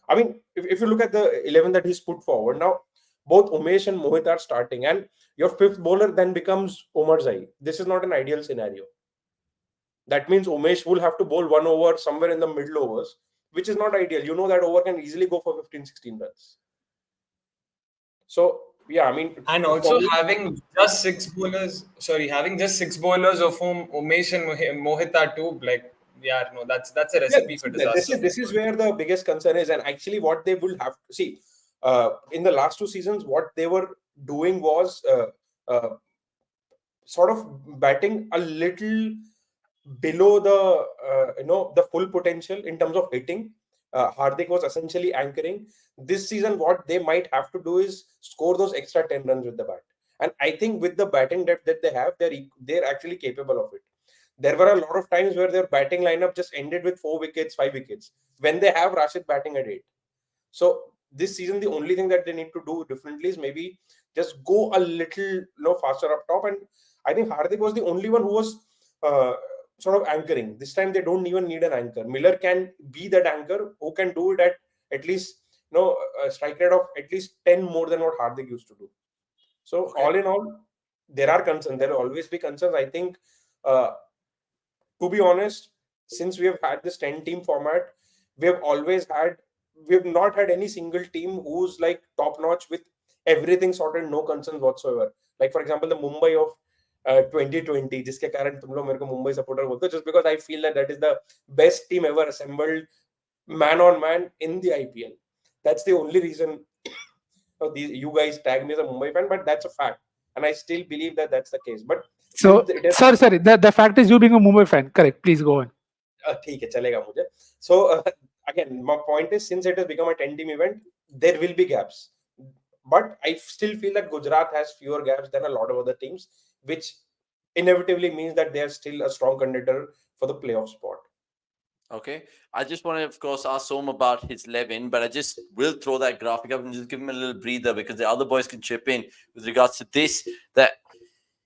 I mean, if you look at the 11 that he's put forward, now both Umesh and Mohit are starting, and your 5th bowler then becomes Omarzai. This is not an ideal scenario. That means Umesh will have to bowl 1 over somewhere in the middle overs, which is not ideal. You know that over can easily go for 15-16 runs. So, yeah, I mean, and also having just 6 bowlers of whom Umesh and Mohit are 2, like, yeah, no, that's a recipe for disaster. This is where the biggest concern is, and actually what they will have to see in the last 2 seasons, what they were doing was sort of batting a little below the full potential in terms of hitting. Hardik was essentially anchoring. This season, what they might have to do is score those extra 10 runs with the bat. And I think with the batting depth that they have, they're actually capable of it. There were a lot of times where their batting lineup just ended with 4 wickets, 5 wickets, when they have Rashid batting at 8. So this season, the only thing that they need to do differently is maybe just go a little faster up top. And I think Hardik was the only one who was sort of anchoring. This time they don't even need an anchor. Miller can be that anchor who can do it at least a strike rate of at least 10 more than what Hardik used to do. So all in all, there are concerns. There will always be concerns. I think, to be honest, since we have had this 10-team format, we have not had any single team who's like top notch with everything sorted, no concerns whatsoever. Like for example, the Mumbai of 2020, जिसके कारण तुम लोग मेरे को Mumbai supporter बोलते हो, just because I feel that is the best team ever assembled man on man in the IPL. That's the only reason you guys tag me as a Mumbai fan, but that's a fact, and I still believe that that's the case. But So, sorry, the fact is you being a Mumbai fan. Correct. Please go on. ठीक है, चलेगा मुझे. So again, my point is, since it has become a 10-team event, there will be gaps. But I still feel that Gujarat has fewer gaps than a lot of other teams, which inevitably means that they are still a strong contender for the playoff spot. Okay. I just want to, of course, ask Som about his 11, but I just will throw that graphic up and just give him a little breather because the other boys can chip in with regards to this. That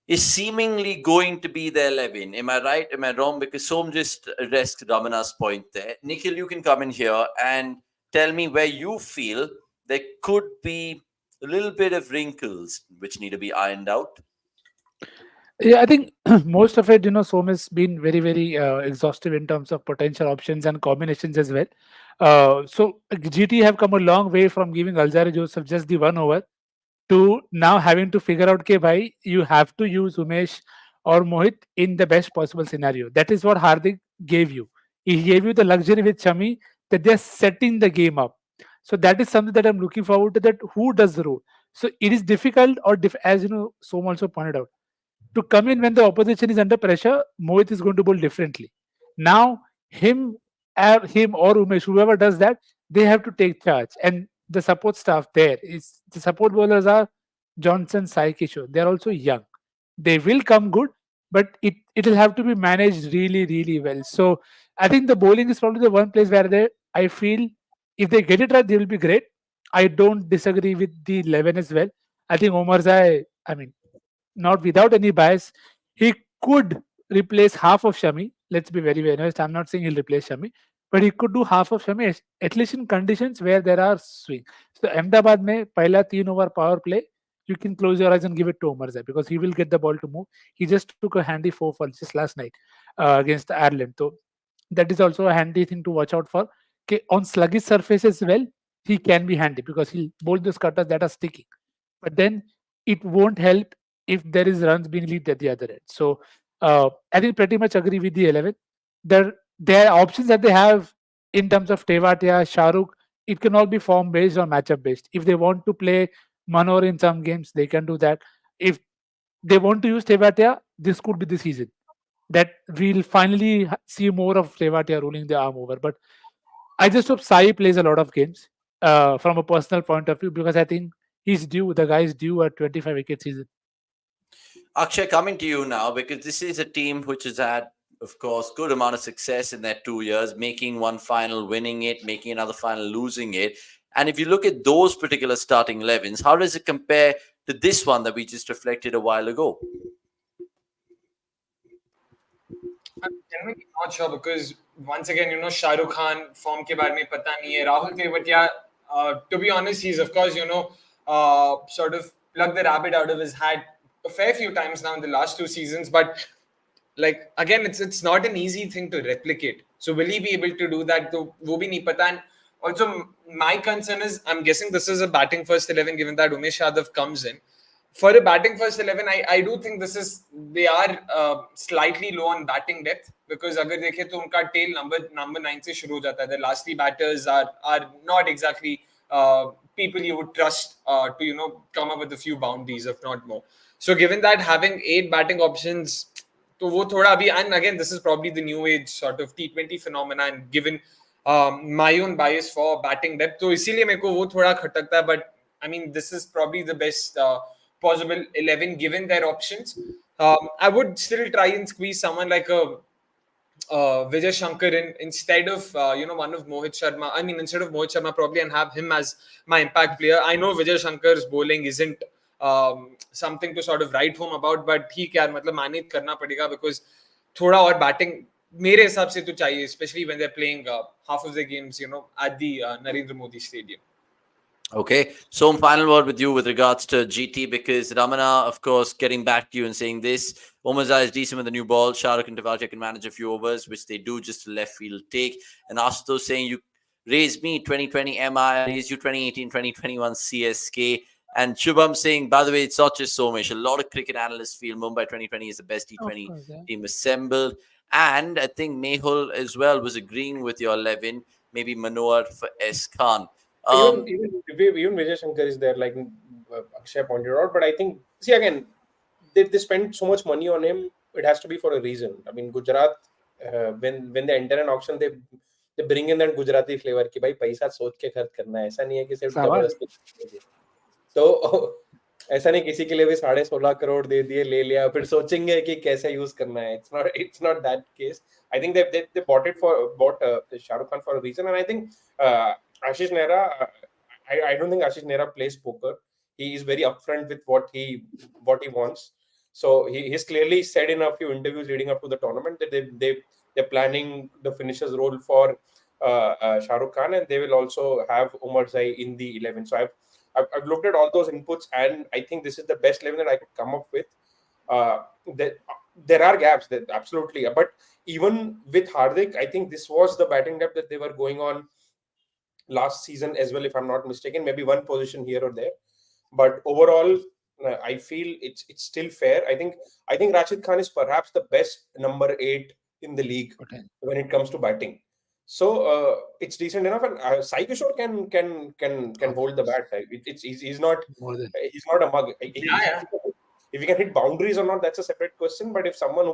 is seemingly going to be the 11. Am I right? Am I wrong? Because Som just addressed Ramana's point there. Nikhil, you can come in here and tell me where you feel there could be a little bit of wrinkles which need to be ironed out. Yeah, I think most of it, Som has been very, very exhaustive in terms of potential options and combinations as well. So GT have come a long way from giving Alzare Joseph just the 1 over to now having to figure out, okay, bhai, you have to use Umesh or Mohit in the best possible scenario. That is what Hardik gave you. He gave you the luxury with Shami that they're setting the game up. So that is something that I'm looking forward to. That who does the role. So it is difficult, or as Som also pointed out, to come in when the opposition is under pressure. Mohit is going to bowl differently. Now, him or Umesh, whoever does that, they have to take charge. And the support staff there is the support bowlers are Johnson, Sai Kishore. They are also young. They will come good, but it'll have to be managed really, really well. So I think the bowling is probably the one place where I feel if they get it right, they will be great. I don't disagree with the 11 as well. I think Omar Zai, I mean, not without any bias, he could replace half of Shami. Let's be very, very honest. I'm not saying he'll replace Shami, but he could do half of Shami at least in conditions where there are swing. So Ahmedabad mein pehla 3 over power play, you can close your eyes and give it to Omar Zai because he will get the ball to move. He just took a handy 4 for just last night against Ireland. So that is also a handy thing to watch out for. Okay, on sluggish surfaces, well, he can be handy because he'll bowl those cutters that are sticky. But then it won't help if there is runs being leaked at the other end. So I think pretty much agree with the 11. Their options that they have in terms of Tewatia, Shahrukh, it can all be form based or matchup based. If they want to play Manor in some games, they can do that. If they want to use Tewatia, this could be the season that we'll finally see more of Tewatia rolling the arm over. But I just hope Sai plays a lot of games from a personal point of view because I think he's due. The guy is due a 25 wicket season. Akshay, coming to you now, because this is a team which has had, of course, good amount of success in their 2 years, making one final, winning it, making another final, losing it. And if you look at those particular starting 11s, how does it compare to this one that we just reflected a while ago? I'm genuinely not sure because once again, Shah Rukh Khan form ke baare mein pata nahi hai. Rahul Tewatia, to be honest, he's of course sort of plugged the rabbit out of his hat a fair few times now in the last 2 seasons, but like again, it's not an easy thing to replicate. So will he be able to do that? To wo bhi nahi pata. And also, my concern is, I'm guessing this is a batting first 11, given that Umesh Yadav comes in. For a batting first 11, I do think they are slightly low on batting depth because अगर देखें तो उनका tail number 9 से शुरू हो जाता है. The last three batters are not exactly people you would trust to come up with a few boundaries, if not more. So given that having 8 batting options, तो वो थोड़ा अभी, and again this is probably the new age sort of T20 phenomena, and given my own bias for batting depth, तो इसीलिए मेरे को वो थोड़ा खटकता है. But I mean, this is probably the best possible 11 given their options. I would still try and squeeze someone like a Vijay Shankar instead of one of Mohit Sharma. I mean, instead of Mohit Sharma, probably, and have him as my impact player. I know Vijay Shankar's bowling isn't something to sort of write home about, but he can मतलब manage करना पड़ेगा because थोड़ा और batting मेरे हिसाब से तो चाहिए, especially when they're playing half of the games at the Narendra Modi Stadium. Okay, so final word with you with regards to GT, because Ramana, of course, getting back to you and saying this, Omazai is decent with the new ball. Shahrukh and Tewatia can manage a few overs, which they do, just a left field take. And Ashutosh saying, you raise me 2020 MI, I raise you 2018, 2021 CSK. And Shubham saying, by the way, it's not just Somesh. A lot of cricket analysts feel Mumbai 2020 is the best T20 team assembled. And I think Mehul as well was agreeing with your 11, maybe Manohar for S. Khan. Even Vijay Shankar is there, like Akshay pointed out. But I think, see, again, they spend so much money on him. It has to be for a reason. I mean, Gujarat, when they enter an auction, they bring in that Gujarati flavor कि भाई पैसा सोच के खर्च करना है. ऐसा नहीं है कि सिर्फ जबरदस्ती. तो ऐसा नहीं किसी के लिए भी 16.5 करोड़ दे दिए, ले लिया, फिर सोचेंगे कि कैसे यूज करना है. It's not that case. I think they bought Shah Rukh Khan for a reason, and I think Ashish Nehra, I don't think Ashish Nehra plays poker. He is very upfront with what he wants. So he's clearly said in a few interviews leading up to the tournament that they're planning the finishers role for Shah Rukh Khan, and they will also have Umar Zai in the 11. So I've looked at all those inputs, and I think this is the best 11 that I could come up with. There, there are gaps. That absolutely. But even with Hardik, I think this was the batting depth that they were going on last season as well, if I'm not mistaken. Maybe one position here or there, but overall, I feel it's still fair. I think Rashid Khan is perhaps the best number 8 in the league Okay. when it comes to batting. So it's decent enough, and Sai Kishore can Of hold the course. bat. He's not More than. a mug. If he can hit boundaries or not, that's a separate question. But if someone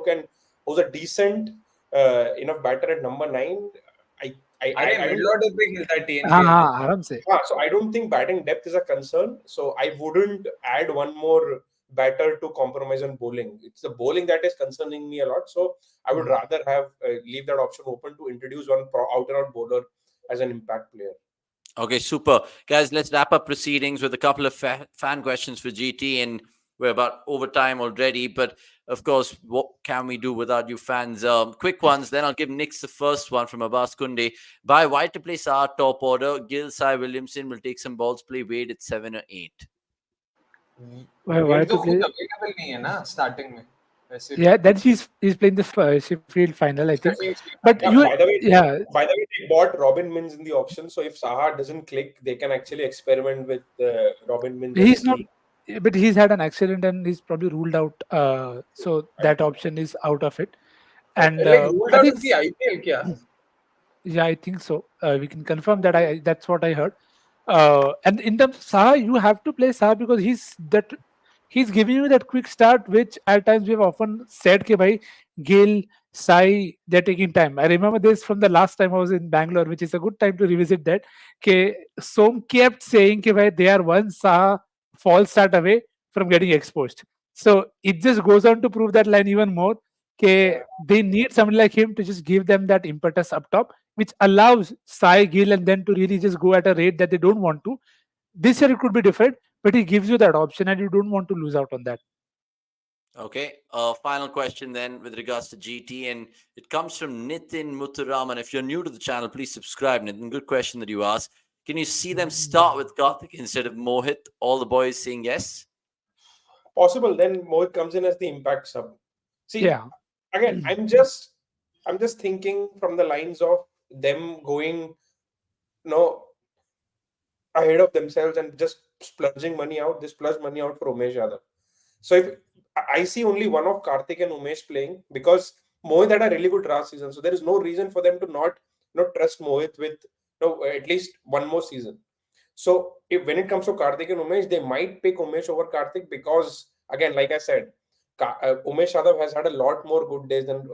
who's a decent enough batter at number 9, I I अरे I, I mid don't order पे खेलता है हाँ TNPL में. हाँ आराम से. so I don't think batting depth is a concern. So I wouldn't add one more batter to compromise on bowling. It's the bowling that is concerning me a lot. So I would rather have leave that option open to introduce one out and out bowler as an impact player. Okay, super. Guys, let's wrap up proceedings with a couple of fan questions for GT. And we're about over time already. But of course, what can we do without you fans? Quick ones. Then I'll give Nick's the first one from Abbas Kunde. By why to place our top order? Gill, Sai, Williamson will take some balls, play Wade at 7 or 8. Why wait to तो play? खुद available नहीं है ना starting में वैसे भी. Yeah, then he's playing the Sheffield final, I think. But Yeah, you, by the way, yeah, they bought Robin Mins in the auction. So if Saha doesn't click, they can actually experiment with Robin Mins as he's a not. key. But he's had an accident and he's probably ruled out. So that option is out of it. And like ruled I out think, of the IPL क्या? yeah, I think so. We can confirm that. That's what I heard. And in terms of Saha, you have to play Saha because he's giving you that quick start, which at times we've often said, "Ke bhai, Gill, Sai, they're taking time." I remember this from the last time I was in Bangalore, which is a good time to revisit that. Ke Som kept saying, "Ke bhai, they are one Saha false start away from getting exposed." So it just goes on to prove that line even more. Ke they need somebody like him to just give them that impetus up top, which allows Sai, Gill, and then to really just go at a rate that they don't want to. This year it could be different, but he gives you that option, and you don't want to lose out on that. Okay. Final question then with regards to GT, and it comes from Nitin Muthuraman. If you're new to the channel, please subscribe, Nitin. Good question that you asked. Can you see them start with Karthik instead of Mohit? All the boys saying yes. Possible. Then Mohit comes in as the impact sub. See, Yeah. again, I'm just thinking from the lines of them going, ahead of themselves and just splurging money out. They splurge money out for Umesh Yadav. So if I see only one of Karthik and Umesh playing, because Mohit had a really good last season, so there is no reason for them to not trust Mohit with at least one more season. So if when it comes to Karthik and Umesh, they might pick Umesh over Karthik because, again, like I said, Umesh Yadav has had a lot more good days than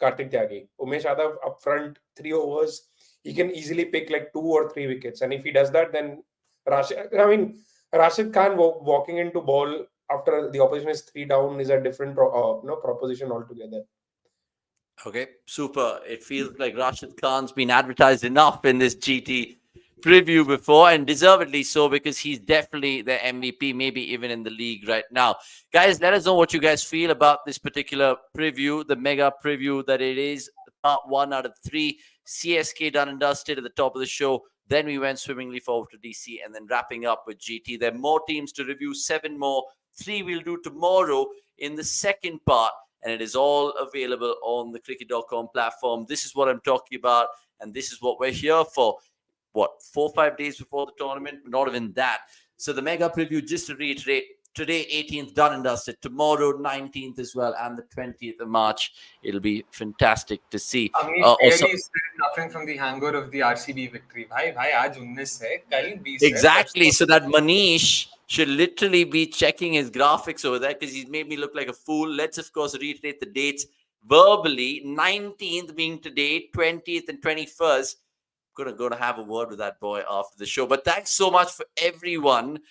Karthik Tyagi. Umesh Yadav up front, 3 overs, he can easily pick like 2 or 3 wickets. And if he does that, then Rashid Khan walking into ball after the opposition is 3 down is a different proposition altogether. Okay, super. It feels like Rashid Khan's been advertised enough in this GT preview before, and deservedly so, because he's definitely the MVP, maybe even in the league right now. Guys, let us know what you guys feel about this particular preview, the mega preview that it is. Part 1 out of 3. CSK done and dusted at the top of the show. Then we went swimmingly forward to DC, and then wrapping up with GT. There are more teams to review, 7 more. 3 we'll do tomorrow in the second part, and it is all available on the cricket.com platform. This is what I'm talking about, and this is what we're here for. 4 or 5 days before the tournament? Not even that. So the mega preview, just to reiterate, today 18th done and dusted, tomorrow 19th as well, and the 20th of March. It'll be fantastic to see. Also, suffering from the hangover of the RCB victory. Bhai, aaj 19 hai, kal 20 exactly. So that Manish should literally be checking his graphics over there, because he's made me look like a fool. Let's, of course, reiterate the dates verbally. 19th being today, 20th and 21st. Gonna have a word with that boy after the show. But thanks so much for everyone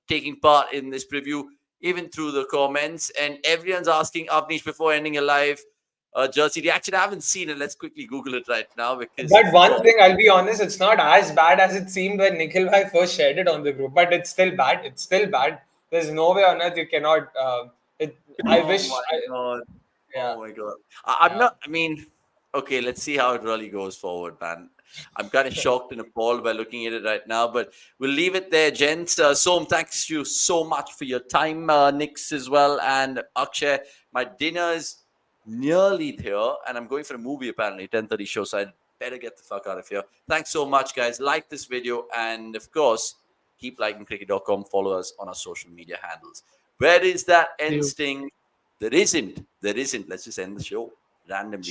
taking part in this preview, even through the comments. And everyone's asking Avnish before ending a live jersey reaction. I haven't seen it. Let's quickly Google it right now. Because but one thing, I'll be honest, it's not as bad as it seemed when Nikhil bhai first shared it on the group. But it's still bad. It's still bad. There's no way on earth you cannot. I wish. God. Yeah. Oh my God. I'm not. I mean, okay. Let's see how it really goes forward, man. I'm kind of shocked and appalled by looking at it right now, but we'll leave it there, gents. Som, thanks you so much for your time. Nix as well, and Akshay. My dinner is nearly here, and I'm going for a movie apparently, 10:30 show, so I better get the fuck out of here. Thanks so much, guys. Like this video, and of course, keep liking cricket.com. Follow us on our social media handles. Where is that end sting? There isn't. Let's just end the show randomly.